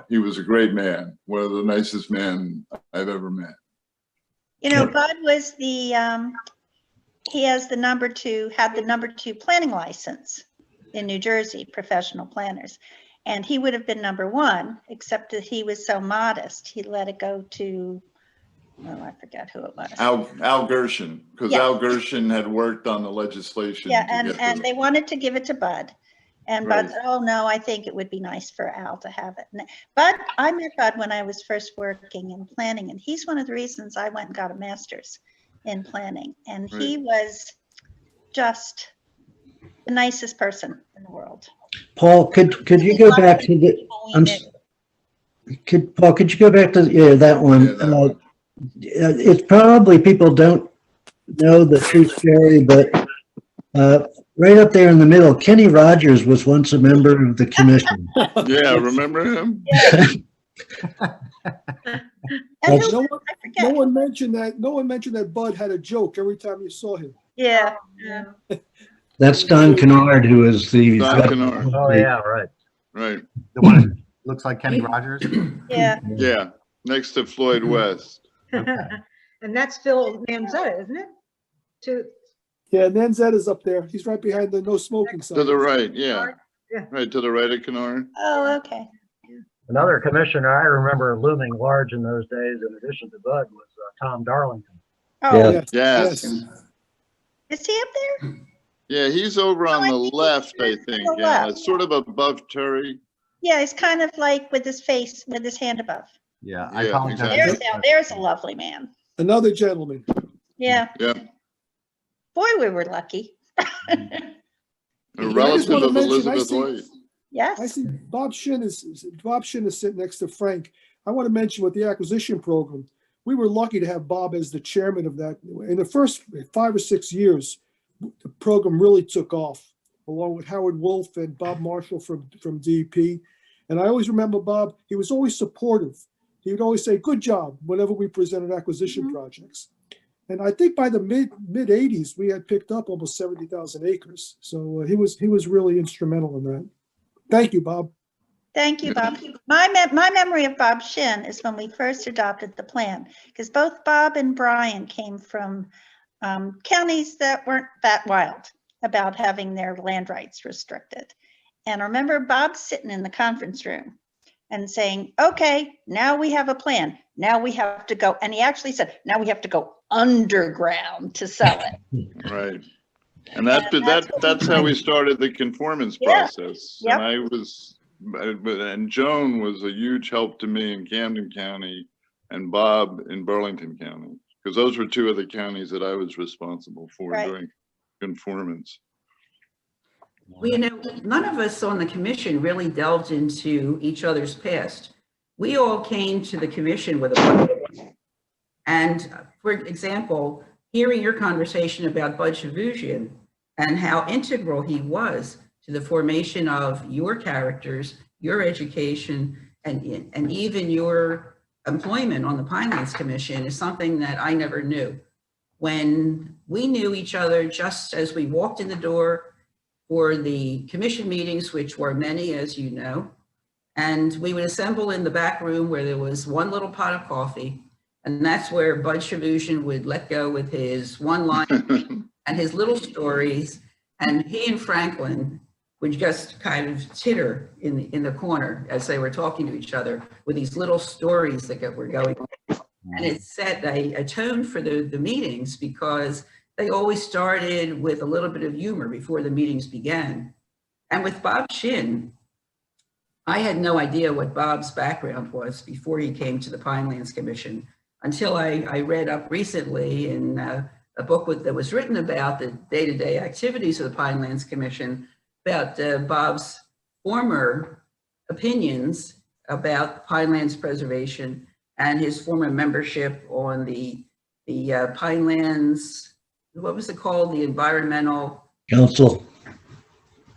he was a great man, one of the nicest men I've ever met. You know, Yep. Bud was he has the had the number 2 planning license in New Jersey, professional planners. And he would have been number 1, except that he was so modest. He let it go to, oh, I forget who it was. Al Gershon, because Yeah. Al Gershon had worked on the legislation. Yeah, to get and the- they wanted to give it to Bud. And Bud Right. said, oh, no, I think it would be nice for Al to have it. Bud, I met Bud when I was first working in planning, and he's one of the reasons I went and got a master's in planning. And he was just the nicest person in the world. Paul, could you go back to the, People we I'm, knew. Paul, could you go back to, yeah, that one? Yeah, that one. It's probably people don't know the true story, but right up there in the middle, Kenny Rogers was once a member of the commission. Yeah, remember him? And who, No one, I no forget. one mentioned that. No one mentioned that Bud had a joke every time you saw him. Yeah. That's Don Kennard, who is the. Don Kennard. Oh, yeah, right. Right. The one that looks like Kenny Rogers? Yeah. Yeah, next to Floyd West. And that's Phil Manzetta, isn't it? To, Yeah, Nanzetta's up there. He's right behind the no smoking sign. To the right, yeah. Yeah. Right to the right of Kennard. Oh, okay. Another commissioner I remember looming large in those days, in addition to Bud, was Tom Darlington. Oh, Yeah. Yes. is he up there? Yeah, he's over on I the think he's left, I to the think. Yeah, left. it's sort of above Terry. Yeah, he's kind of like with his face, with his hand above. Yeah, I Yeah, apologize. exactly. There's a lovely man. Another gentleman. Yeah. Yeah, Boy, we were lucky. a just relative wanna of mention, I Elizabeth see- White. Yes. I see Bob Shinn is sitting next to Frank. I want to mention with the acquisition program, we were lucky to have Bob as the chairman of that. In the first 5 or 6 years, the program really took off, along with Howard Wolf and Bob Marshall from DEP. And I always remember Bob, he was always supportive. He would always say, good job, whenever we presented acquisition projects. And I think by the mid 80s, we had picked up almost 70,000 acres. So he was really instrumental in that. Thank you, Bob. Thank you, Bob. My memory of Bob Shinn is when we first adopted the plan, because both Bob and Brian came from counties that weren't that wild about having their land rights restricted. And I remember Bob sitting in the conference room and saying, okay, now we have a plan. Now we have to go. And he actually said, now we have to go underground to sell it. Right. And that's how we started the conformance Yeah. process. Yep. And Joan was a huge help to me in Camden County and Bob in Burlington County, because those were 2 of the counties that I was responsible for Right. doing conformance. Well, you know, none of us on the commission really delved into each other's past. We all came to the commission with a, and for example, hearing your conversation about Bud Shavusian and how integral he was to the formation of your characters, your education, and even your employment on the Pinelands Commission is something that I never knew. When we knew each other just as we walked in the door for the commission meetings, which were many, as you know, and we would assemble in the back room where there was one little pot of coffee, and that's where Bud Shavusian would let go with his one line and his little stories, and he and Franklin would just kind of titter in the corner as they were talking to each other with these little stories that were going on. And it set a tone for the meetings, because they always started with a little bit of humor before the meetings began. And with Bob Shinn, I had no idea what Bob's background was before he came to the Pinelands Commission, until I read up recently in a book that was written about the day-to-day activities of the Pinelands Commission, about Bob's former opinions about Pinelands preservation and his former membership on the Pinelands, what was it called? The Environmental Council.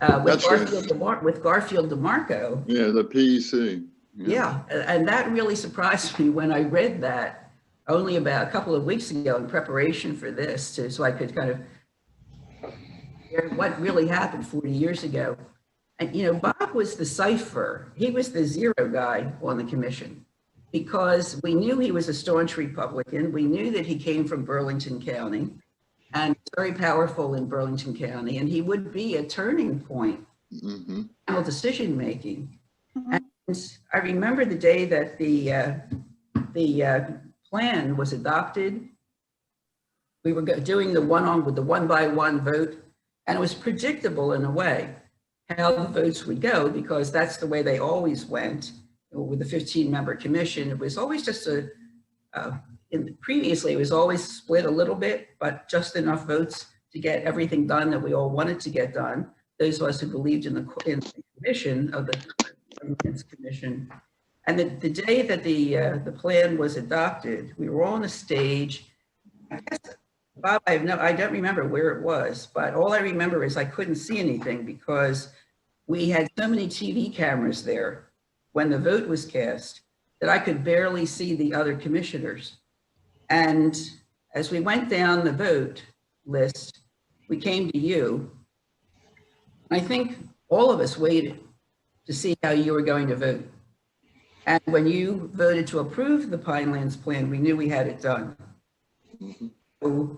with That's right. Garfield DeMarco. Yeah, the PEC. Yeah, and that really surprised me when I read that only about a couple of weeks ago in preparation for this, so I could kind of hear what really happened 40 years ago. And, you know, Bob was the cipher. He was the zero guy on the commission. because we knew he was a staunch Republican. We knew that he came from Burlington County and very powerful in Burlington County, and he would be a turning point in decision making. And I remember the day that the plan was adopted. We were doing the one by one vote, and it was predictable in a way how the votes would go, because that's the way they always went with the 15-member commission. It was always just previously it was always split a little bit, but just enough votes to get everything done that we all wanted to get done. Those of us who believed in the commission of the Planning Commission. And the day that the plan was adopted, we were all on a stage. I guess, Bob, I don't remember where it was, but all I remember is I couldn't see anything because we had so many TV cameras there when the vote was cast that I could barely see the other commissioners. And as we went down the vote list, we came to you. I think all of us waited to see how you were going to vote. And when you voted to approve the Pinelands plan, we knew we had it done. So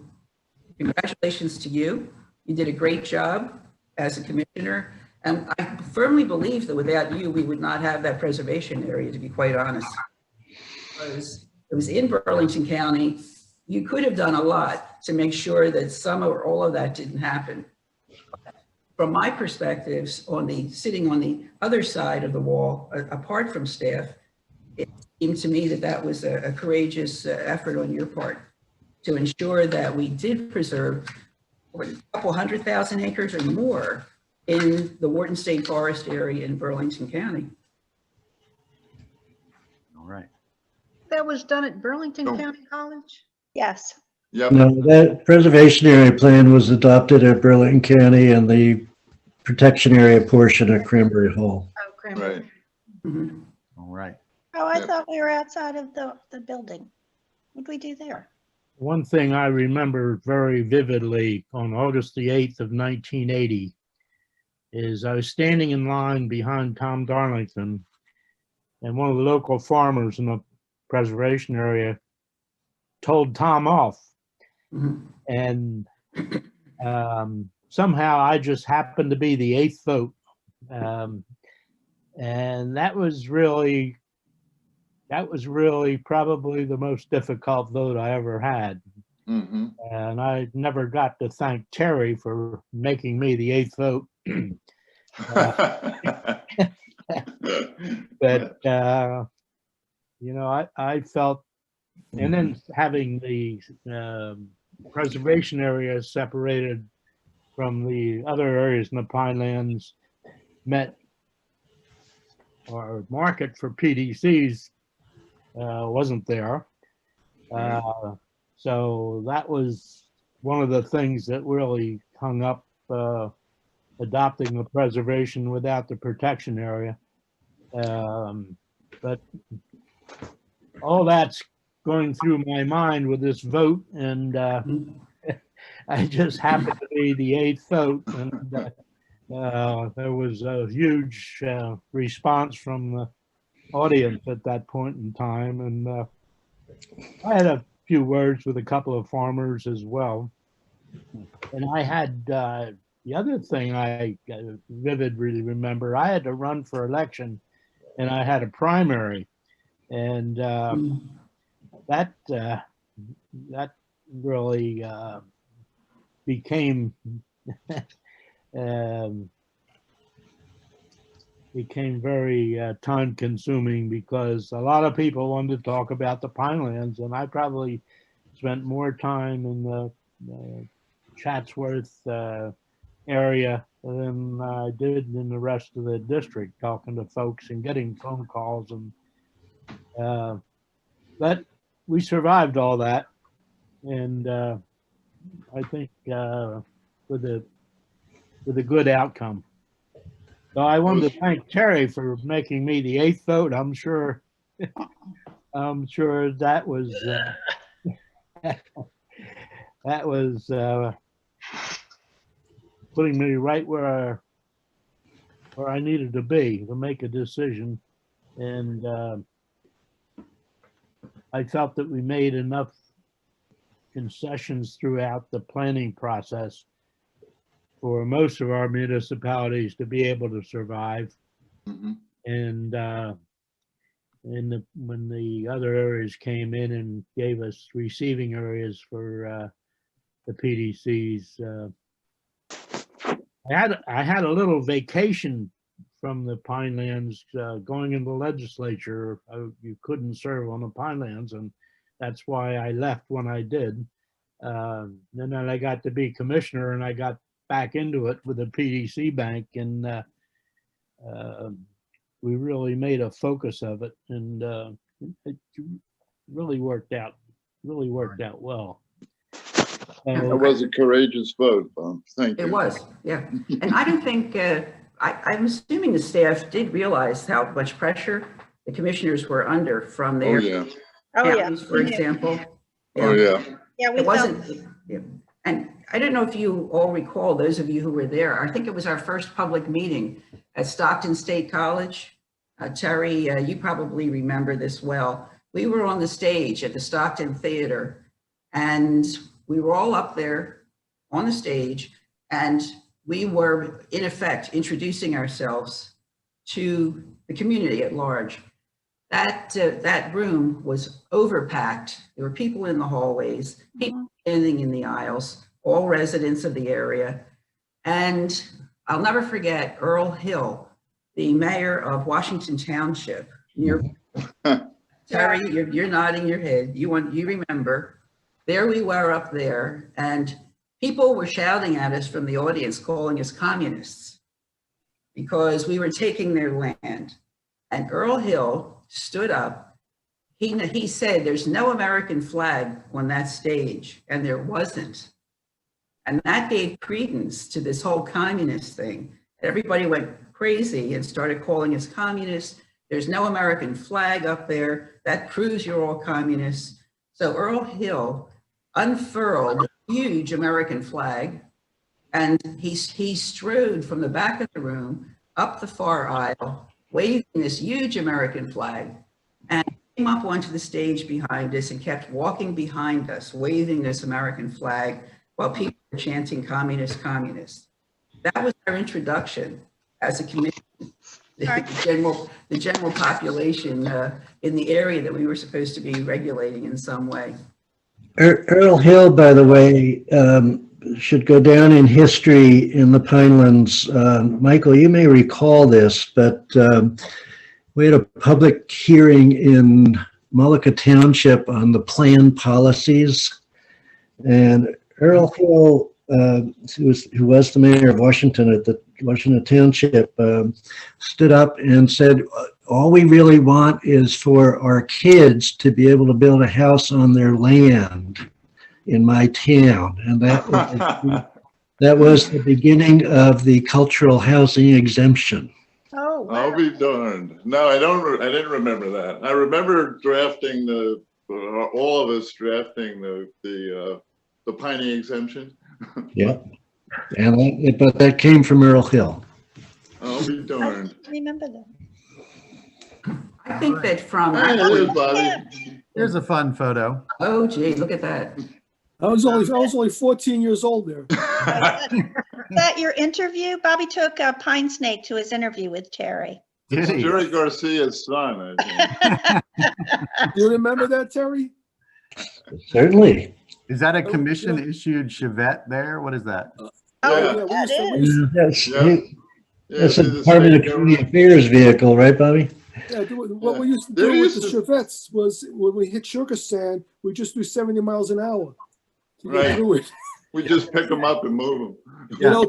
congratulations to you. You did a great job as a commissioner. And I firmly believe that without you, we would not have that preservation area, to be quite honest. Because it was in Burlington County. You could have done a lot to make sure that some or all of that didn't happen. From my perspectives, sitting on the other side of the wall, apart from staff, it seemed to me that that was a courageous effort on your part to ensure that we did preserve a couple 100,000 acres or more in the Wharton State Forest area in Burlington County. All right. That was done at Burlington County College? Yes. Yep. No, that preservation area plan was adopted at Burlington County and the protection area portion at Cranberry Hall. Oh, Cranberry. Right. Mhm. All right. Oh, I Yep. thought we were outside of the building. What did we do there? One thing I remember very vividly on August the 8th of 1980 is I was standing in line behind Tom Darlington, and one of the local farmers in the preservation area told Tom off. Mhm. And somehow I just happened to be the 8th vote. And that was really probably the most difficult vote I ever had. And I never got to thank Terry for making me the 8th vote. But, you know, I felt, and then having the preservation area separated from the other areas in the Pinelands met our market for PDCs wasn't there. So that was one of the things that really hung up adopting the preservation without the protection area. But all that's going through my mind with this vote, and I just happened to be the 8th vote, and there was a huge response from the audience at that point in time, and I had a few words with a couple of farmers as well. And I had the other thing I vividly remember, I had to run for election, and I had a primary, and that really became very time consuming, because a lot of people wanted to talk about the Pinelands, and I probably spent more time in the Chatsworth area than I did in the rest of the district, talking to folks and getting phone calls. And but we survived all that, and I think with a good outcome. So I wanted to thank Terry for making me the 8th vote. I'm sure that was that was putting me right where I needed to be to make a decision. And I felt that we made enough concessions throughout the planning process for most of our municipalities to be able to survive. Mhm. And when the other areas came in and gave us receiving areas for the PDCs, I had a little vacation from the Pinelands going in the legislature. You couldn't serve on the Pinelands, and that's why I left when I did. Then I got to be commissioner, and I got back into it with the PDC bank, and we really made a focus of it, and it really worked out. Really worked out well. That was a courageous vote, Bob. Thank you. It was, yeah. And I don't think, I'm assuming the staff did realize how much pressure the commissioners were under from Oh, their yeah. Oh, yeah. counties, for example. Oh, yeah. Yeah, we It felt, wasn't, yeah. And I don't know if you all recall, those of you who were there, I think it was our first public meeting at Stockton State College. Terry, you probably remember this well. We were on the stage at the Stockton Theater, and we were all up there on the stage, and we were, in effect, introducing ourselves to the community at large. That room was overpacked. There were people in the hallways, people standing in the aisles, all residents of the area. And I'll never forget Earl Hill, the mayor of Washington Township. Terry, you're nodding your head. You remember. There we were up there, and people were shouting at us from the audience, calling us communists because we were taking their land. And Earl Hill stood up. He said, "There's no American flag on that stage," and there wasn't. And that gave credence to this whole communist thing. Everybody went crazy and started calling us communists. There's no American flag up there. That proves you're all communists. So Earl Hill unfurled a huge American flag, and he strode from the back of the room up the far aisle, waving this huge American flag, and came up onto the stage behind us and kept walking behind us, waving this American flag while people were chanting "communist, communist." That was our introduction as a committee, the general population in the area that we were supposed to be regulating in some way. Earl Hill, by the way, should go down in history in the Pinelands. Michael, you may recall this, but we had a public hearing in Mullica Township on the plan policies. And Earl Hill, who was the mayor of Washington at the Washington Township, stood up and said, all we really want is for our kids to be able to build a house on their land in my town. And that was the beginning of the cultural housing exemption. oh, wow. I'll be darned. No, I didn't remember that. I remember drafting all of us drafting the Piney exemption. Yeah. But that came from Earl Hill. I'll be darned. I remember that. I think that from, Hey, there's Bobby. Here's a fun photo. oh gee, look at that. I was only 14 years old there. Is that your interview? Bobby took a pine snake to his interview with Terry. Did he? Jerry Garcia's son, I think. Do you remember that, Terry? Certainly. Is that a commission issued Chevette there? What is that? Oh, Yeah. that is. That's, Yeah. that's Yeah, a the Department of state Community Affairs vehicle, right, Bobby? Yeah, what we used to There do with used the to- Chevettes was when we hit sugar sand, we just do 70 miles an hour to get Right. through it. We just pick them up and move them. You know,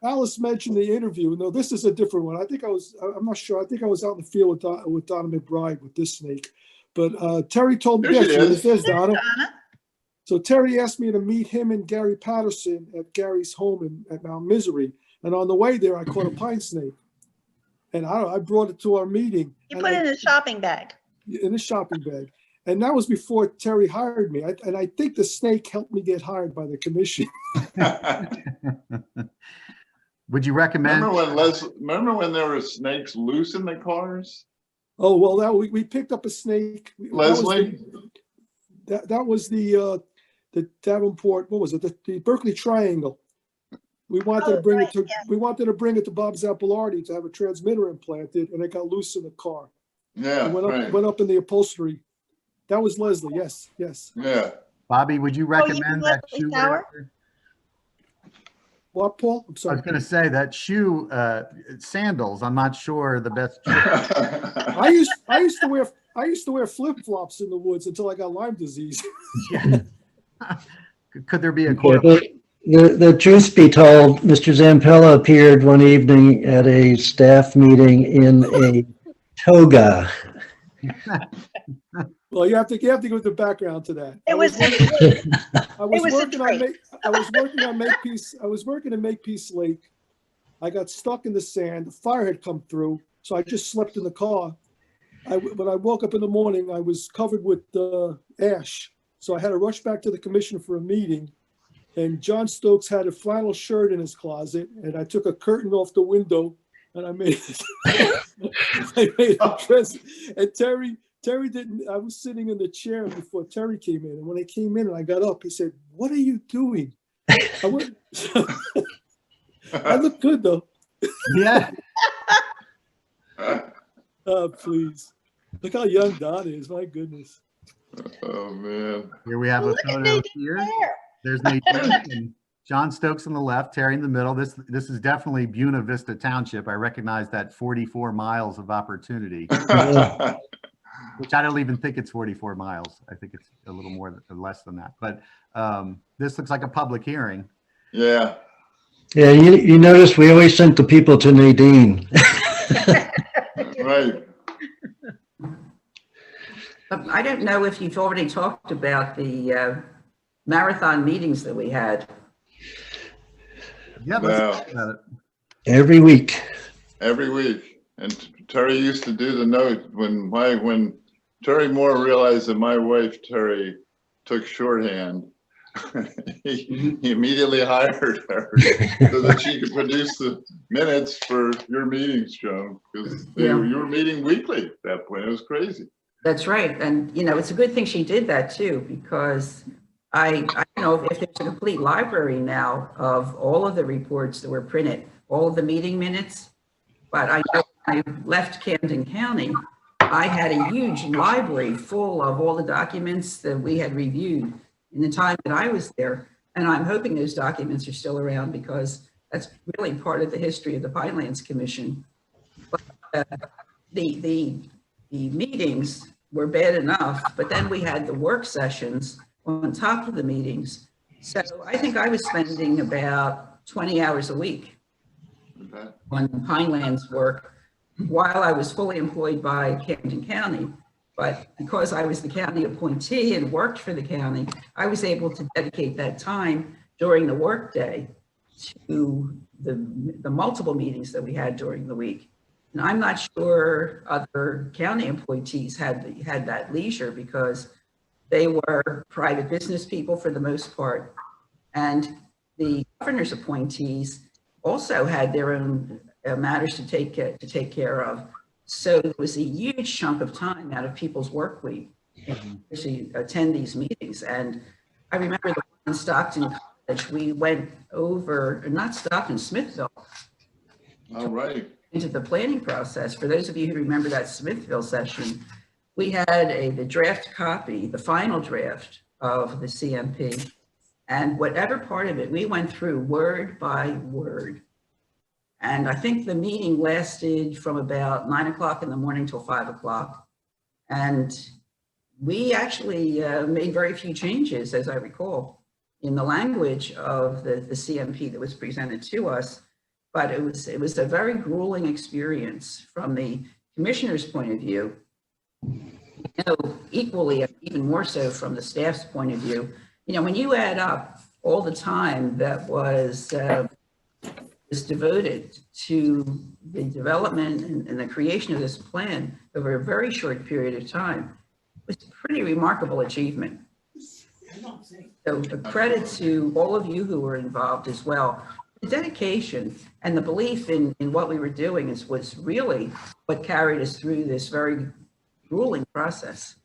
Alice mentioned the interview. No, this is a different one. I'm not sure. I think I was out in the field with Donna McBride with this snake. But Terry told me, There she is. there's Donna. Donna. So Terry asked me to meet him and Gary Patterson at Gary's home at Mount Misery. And on the way there, I caught a pine snake. And I brought it to our meeting. You and put it in a shopping bag. in a shopping bag. And that was before Terry hired me. And I think the snake helped me get hired by the commission. Would you recommend? Remember when there were snakes loose in the cars? Oh, well, that we picked up a snake. Leslie? That was the Davenport, what was it? The Berkeley Triangle. We wanted to bring it to, we wanted to bring it to Bob Zampella to have a transmitter implanted, and it got loose in the car. Yeah, It right. went up in the upholstery. That was Leslie, yes. Yeah. Bobby, would you recommend that Leslie shoe? Sauer? What, Paul? I'm I sorry. was going to say that shoe, sandals, I'm not sure the best. I used to wear flip-flops in the woods until I got Lyme disease. Could there be a Yeah, correlation? the truth be told, Mr. Zampella appeared one evening at a staff meeting in a toga. Well, you have to give the background to that. It was, I was was a working on trait. I was working on Makepeace Lake. I got stuck in the sand. The fire had come through, so I just slept in the car. When I woke up in the morning, I was covered with ash, so I had to rush back to the commission for a meeting. And John Stokes had a flannel shirt in his closet, and I took a curtain off the window, and I made a dress. And Terry didn't. I was sitting in the chair before Terry came in, and when I came in and I got up, he said, "What are you doing?" I look good though. Yeah. Oh, please. Look how young Don is. My goodness. Oh, man. Here we have a Look at photo Nadine here. there. There's Nadine and John Stokes on the left, Terry in the middle. This is definitely Buena Vista Township. I recognize that 44 miles of opportunity, which I don't even think it's 44 miles. I think it's a little more or less than that. But this looks like a public hearing. Yeah. Yeah, you notice we always sent the people to Nadine. Right. I don't know if you've already talked about the marathon meetings that we had. Yeah, let's talk about it. Every week. Every week. And Terry used to do the note when Terry Moore realized that my wife, Terry, took shorthand. He immediately hired her so that she could produce the minutes for your meetings, Joan, because you were meeting weekly at that point. It was crazy. That's right. And, you know, it's a good thing she did that too, because I don't know if there's a complete library now of all of the reports that were printed, all of the meeting minutes. But I know when I left Camden County, I had a huge library full of all the documents that we had reviewed in the time that I was there. And I'm hoping those documents are still around because that's really part of the history of the Pinelands Commission. But the meetings were bad enough, but then we had the work sessions on top of the meetings. So I think I was spending about 20 hours a week on Pinelands work while I was fully employed by Camden County. But because I was the county appointee and worked for the county, I was able to dedicate that time during the workday to the multiple meetings that we had during the week. And I'm not sure other county employees had that leisure because they were private business people for the most part. And the governor's appointees also had their own matters to take care of. So it was a huge chunk of time out of people's work week to attend these meetings. And I remember the one in Stockton College, we went over, not Stockton, Smithville. All right. Into the planning process. For those of you who remember that Smithville session, we had the draft copy, the final draft of the CMP, and whatever part of it, we went through word by word. And I think the meeting lasted from about 9 o'clock in the morning till 5 o'clock. And we actually made very few changes, as I recall, in the language of the CMP that was presented to us. But it was a very grueling experience from the commissioner's point of view, equally, even more so from the staff's point of view. You know, when you add up all the time that was devoted to the development and the creation of this plan over a very short period of time, it was a pretty remarkable achievement. So a credit to all of you who were involved as well. The dedication and the belief in what we were doing was really what carried us through this very grueling process.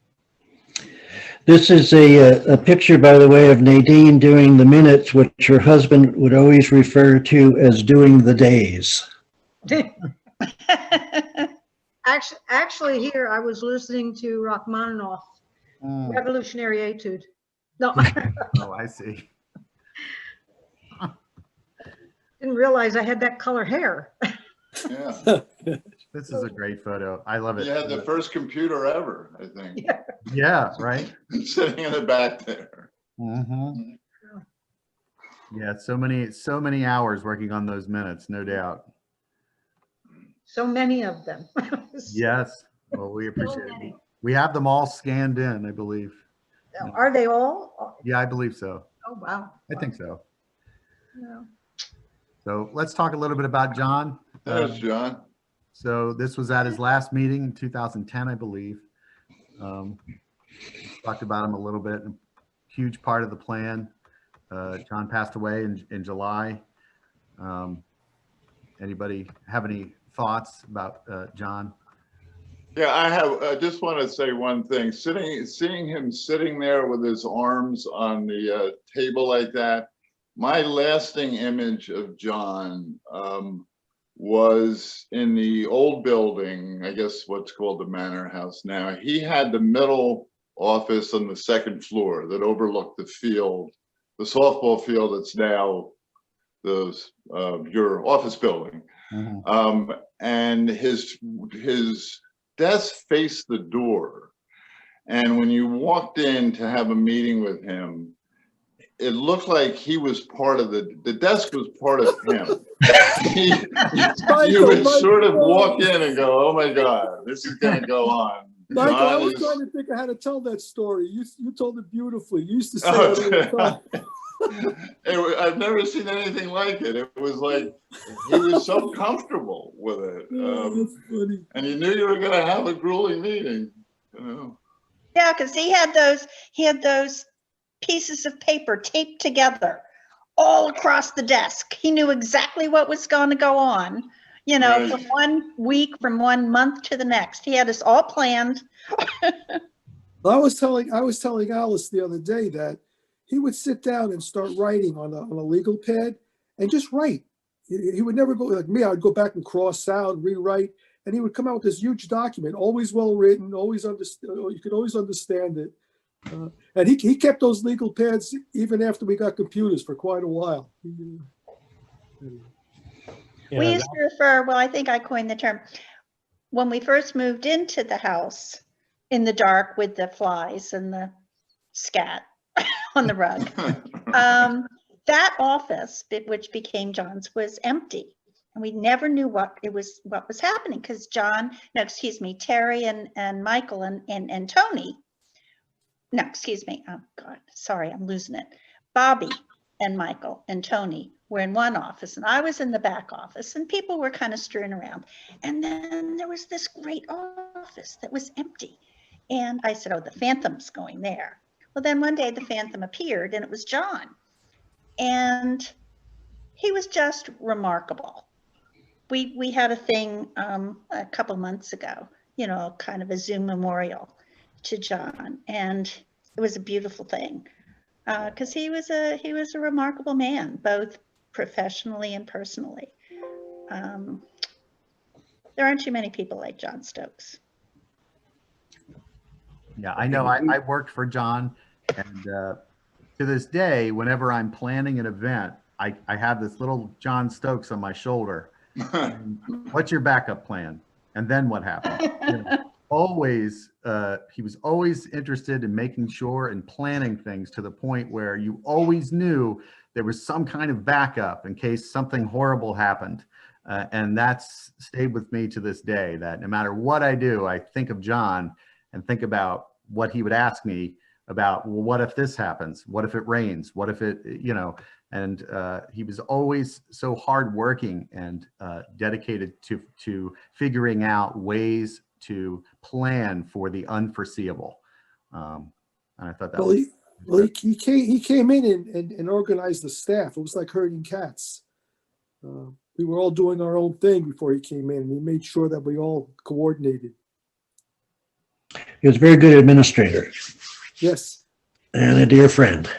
This is a picture, by the way, of Nadine doing the minutes, which her husband would always refer to as doing the days. Actually, here I was listening to Rachmaninoff, Revolutionary Etude. No, Oh, I see. didn't realize I had that color hair. Yeah. This is a great photo. I love it. You had the first computer ever, I think, Yeah, right? sitting in the back there. Mm-hmm. Yeah, so many hours working on those minutes, no doubt. So many of them. Yes. Well, we appreciate it. many. We have them all scanned in, I believe. Are they all? Yeah, I believe so. Oh, wow. I think so. Yeah. So let's talk a little bit about John. There's John. So this was at his last meeting in 2010, I believe. Talked about him a little bit. A huge part of the plan. John passed away in July. Anybody have any thoughts about John? Yeah, I have. I just want to say one thing. Seeing him sitting there with his arms on the table like that, my lasting image of John was in the old building, I guess what's called the Manor House now. He had the middle office on the second floor that overlooked the field, the softball field that's now your office building. Mm-hmm. And his desk faced the door. And when you walked in to have a meeting with him, it looked like he was part of the desk was part of him. You would sort of walk in and go, oh my God, this is going to go on. Michael, John I was trying to think of how to tell that story. You told it beautifully. You used to say it all the time. I've never seen anything like it. It was like he was so comfortable with it. That's funny. And you knew you were going to have a grueling meeting. You know? Yeah, because he had those pieces of paper taped together all across the desk. He knew exactly what was going to go on, you know, Right. from 1 week, from 1 month to the next. He had us all planned. I was telling Alice the other day that he would sit down and start writing on a legal pad and just write. He would never go like me. I would go back and cross out, rewrite, and he would come out with this huge document, always well written, always understand. You could always understand it. And he kept those legal pads even after we got computers for quite a while. Yeah, We used to refer, well, I think I coined the term, when we first moved into the house in the dark with the flies and the scat on the rug, that office, which became John's, was empty. And we never knew what was happening because Terry and Michael and Tony, no, excuse me, oh God, sorry, I'm losing it. Bobby and Michael and Tony were in one office and I was in the back office and people were kind of strewn around. And then there was this great office that was empty. And I said, oh, the Phantom's going there. Well, then one day the Phantom appeared and it was John. And he was just remarkable. We had a thing a couple months ago, you know, kind of a Zoom memorial to John. And it was a beautiful thing because he was a remarkable man, both professionally and personally. There aren't too many people like John Stokes. Yeah, I know. I worked for John, and to this day, whenever I'm planning an event, I have this little John Stokes on my shoulder. What's your backup plan? And then what happened? You know, always, he was always interested in making sure and planning things to the point where you always knew there was some kind of backup in case something horrible happened. And that's stayed with me to this day, that no matter what I do, I think of John and think about what he would ask me about, well, what if this happens? What if it rains? What if it, you know, and he was always so hardworking and dedicated to figuring out ways to plan for the unforeseeable. And I thought that he came in and organized the staff. It was like herding cats. We were all doing our own thing before he came in, and he made sure that we all coordinated. He was a very good administrator Yes, and a dear friend.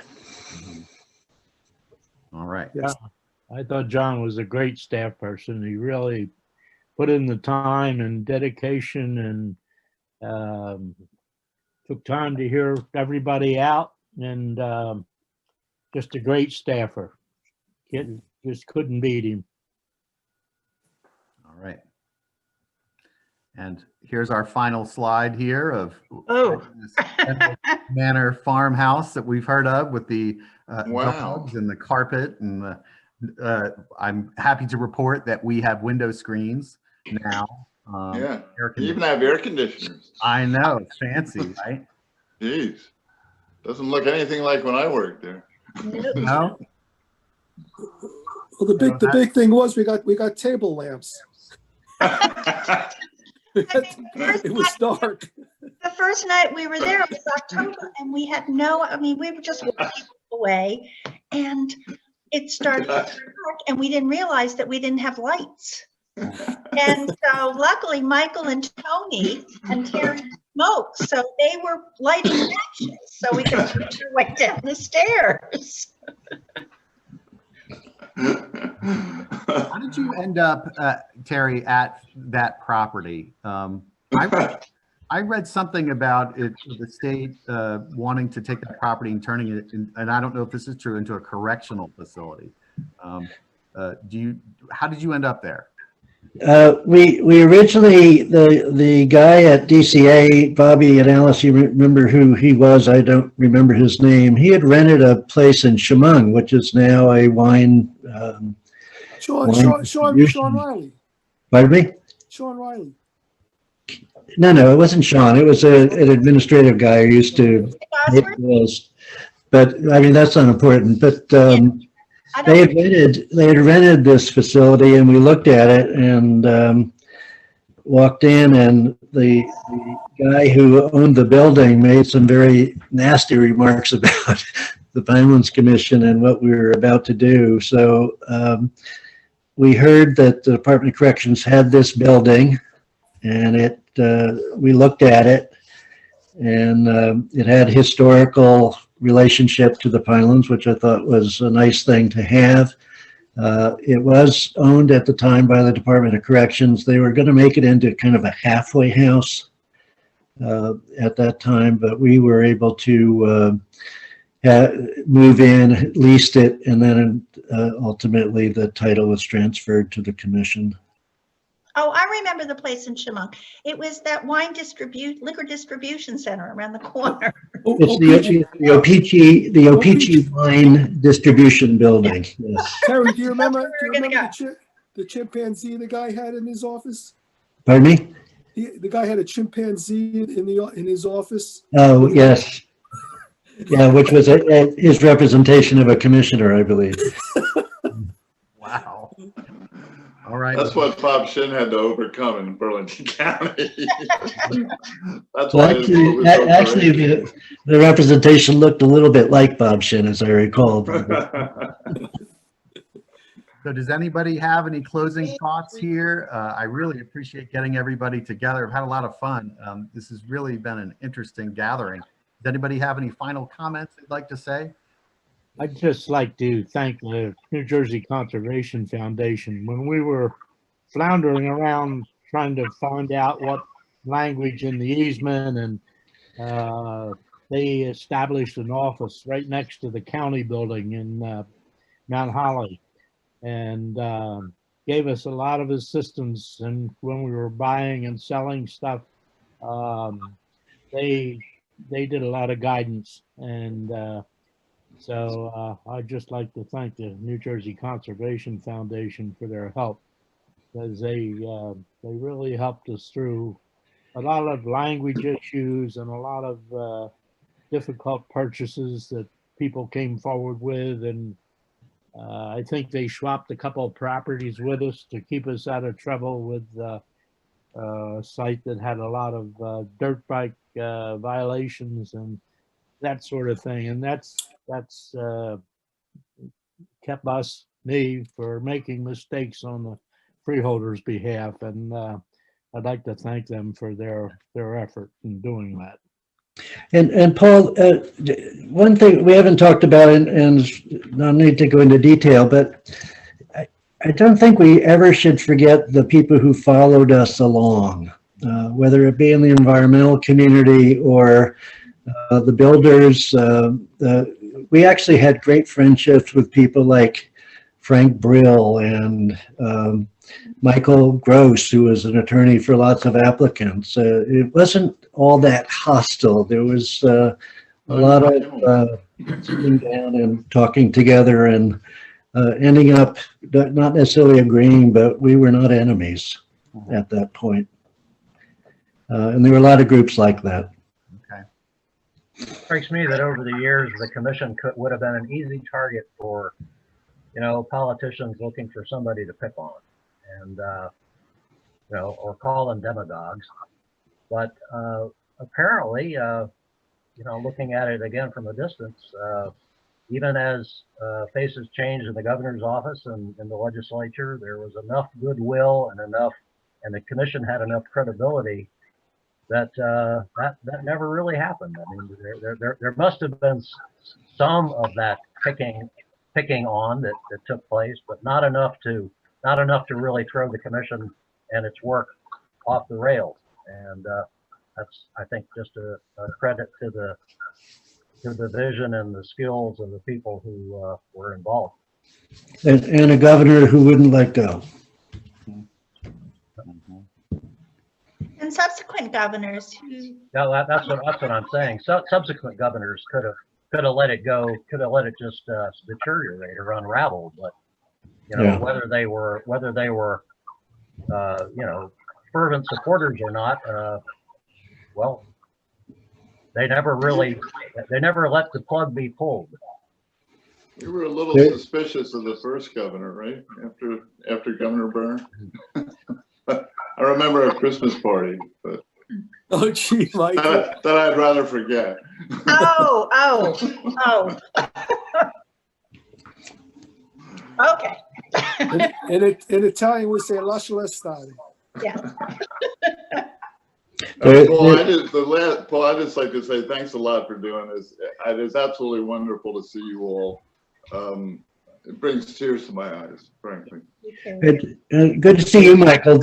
All right. yes. I thought John was a great staff person. He really put in the time and dedication and took time to hear everybody out, and just a great staffer. Just couldn't beat him. All right. And here's our final slide here of this Manor farmhouse that we've heard of with the Wow. dogs and the carpet. And I'm happy to report that we have window screens now. Yeah, Air you even conditioning. have air conditioners. I know, it's fancy, right? Jeez, doesn't look anything like when I worked there. No? Well, the big thing was we got table lamps. It was dark. The first night we were there, it was October, and we had we were just walking away, and it started to get dark, and we didn't realize that we didn't have lights. And so luckily, Michael and Tony and Terrence smoked, so they were lighting matches so we could push our way down the stairs. How did you end up, Terry, at that property? I read something about it, the state wanting to take that property and turning it, and I don't know if this is true, into a correctional facility. How did you end up there? We originally, the guy at DCA, Bobby and Alice, you remember who he was? I don't remember his name. He had rented a place in Chemung, which is now a wine. Sean Riley. Pardon me? Sean Riley. No, it wasn't Sean. It was an administrative guy who used to. It was, but I mean that's unimportant. But they had rented this facility, and we looked at it and walked in, and the guy who owned the building made some very nasty remarks about the Pinelands Commission and what we were about to do. So we heard that the Department of Corrections had this building, and we looked at it, and it had historical relationship to the Pinelands, which I thought was a nice thing to have. It was owned at the time by the Department of Corrections. They were going to make it into kind of a halfway house at that time, but we were able to move in, leased it, and then ultimately the title was transferred to the commission. Oh, I remember the place in Chemung. It was that liquor distribution center around the corner. It's the Opeachy wine distribution building. Yes. Terry, do you remember the chimpanzee the guy had in his office? Pardon me? The guy had a chimpanzee in his office. Oh, yes. Yeah, which was his representation of a commissioner, I believe. Wow. All right. That's what Bob Shinn had to overcome in Burlington County. That's Well, why actually, the representation looked a little bit like Bob Shinn, as I recall. So does anybody have any closing thoughts here? I really appreciate getting everybody together. I've had a lot of fun. This has really been an interesting gathering. Does anybody have any final comments they'd like to say? I'd just like to thank the New Jersey Conservation Foundation. When we were floundering around trying to find out what language in the easement, and they established an office right next to the county building in Mount Holly, and gave us a lot of assistance. And when we were buying and selling stuff, they did a lot of guidance. And so I'd just like to thank the New Jersey Conservation Foundation for their help, because they really helped us through a lot of language issues and a lot of difficult purchases that people came forward with. And I think they swapped a couple of properties with us to keep us out of trouble with a site that had a lot of dirt bike violations and that sort of thing. And that's kept us me for making mistakes on the freeholders' behalf, and I'd like to thank them for their effort in doing that. And Paul, one thing we haven't talked about, and no need to go into detail, but I don't think we ever should forget the people who followed us along, whether it be in the environmental community or the builders. We actually had great friendships with people like Frank Brill and Michael Gross, who was an attorney for lots of applicants. It wasn't all that hostile. There was a lot of sitting down and talking together and ending up not necessarily agreeing, but we were not enemies at that point. And there were a lot of groups like that. Okay. It strikes me that over the years, the commission would have been an easy target for, politicians looking for somebody to pick on, and or call them demagogues. But apparently, looking at it again from a distance, even as faces changed in the governor's office and in the legislature, there was enough goodwill and the commission had enough credibility that that never really happened. I mean, there must have been some of that picking on that took place, but not enough to really throw the commission and its work off the rails. And that's, I think, just a credit to the vision and the skills of the people who were involved. And a governor who wouldn't let go. And subsequent governors who. No, that's what I'm saying. So subsequent governors could have let it go, could have let it just deteriorate or unravel. But whether they were fervent supporters or not, well, they never let the plug be pulled. You were a little suspicious of the first governor, right? After Governor Byrne. I remember a Christmas party, but Oh, gee, Mike. that I'd rather forget. Oh. Okay. In Italian, we say lascia stare. Yeah. Paul, I'd just like to say thanks a lot for doing this. It is absolutely wonderful to see you all. It brings tears to my eyes, frankly. Good to see you, Michael.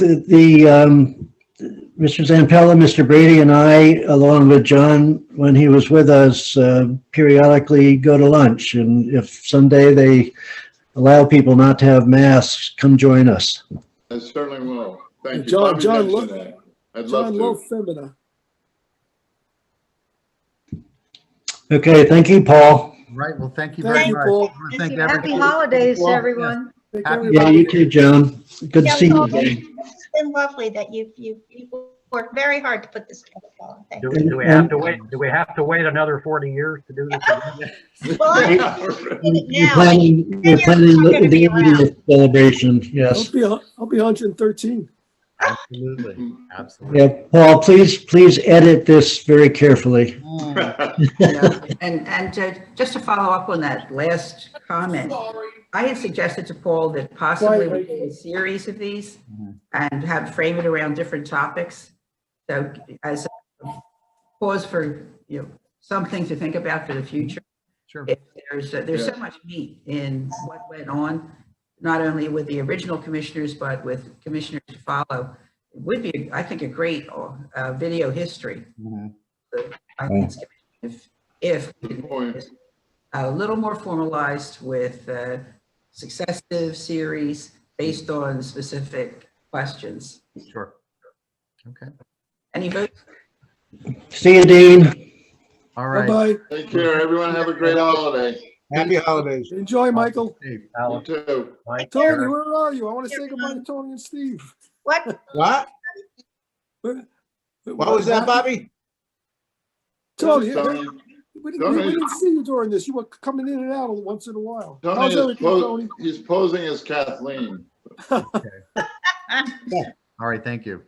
Mr. Zampella, Mr. Brady, and I, along with John, when he was with us, periodically go to lunch. And if someday they allow people not to have masks, come join us. I certainly will. Thank you. John, Bobby look, mentioned that. I'd love John, to. low femina. Okay, thank you, Paul. Right. Well, thank you Thank very you, much. Paul. I wanna thank Happy everybody. holidays to Well, everyone. Take Happy- care, Yeah, everybody. you too, John. Good to see you Paul, again. It's been lovely that you worked very hard to put this together, Paul. Thank you. Do we have to wait? Do we have to wait another 40 years to do this again? Well, I'm You're now. planning Then you're not gonna be the 80th celebration, yes. I'll be 113. Absolutely. Absolutely. Yeah, Paul, please edit this very carefully. And just to follow up on that last comment, I had suggested to Paul that possibly we do a series of these and frame it around different topics. So as a pause for something to think about for the future. Sure. If there's so much meat in what went on, not only with the original commissioners, but with commissioners to follow. It would be, I think, a great video history. So I think if a little more formalized with successive series based on specific questions. Sure. Okay. Any votes? See you, Dean. All right. Bye-bye. Take care, everyone. Have a great holiday. Happy holidays. Enjoy, Michael. Steve. You Alex, too. Mike, Tony, Eric. where are you? I want to say goodbye to Tony and Steve. What? What? What was that, Bobby? Tony, Tony, we didn't see you during this. You were coming in and out once in a while. How's everything, Tony? He's posing as Kathleen. All right. Thank you.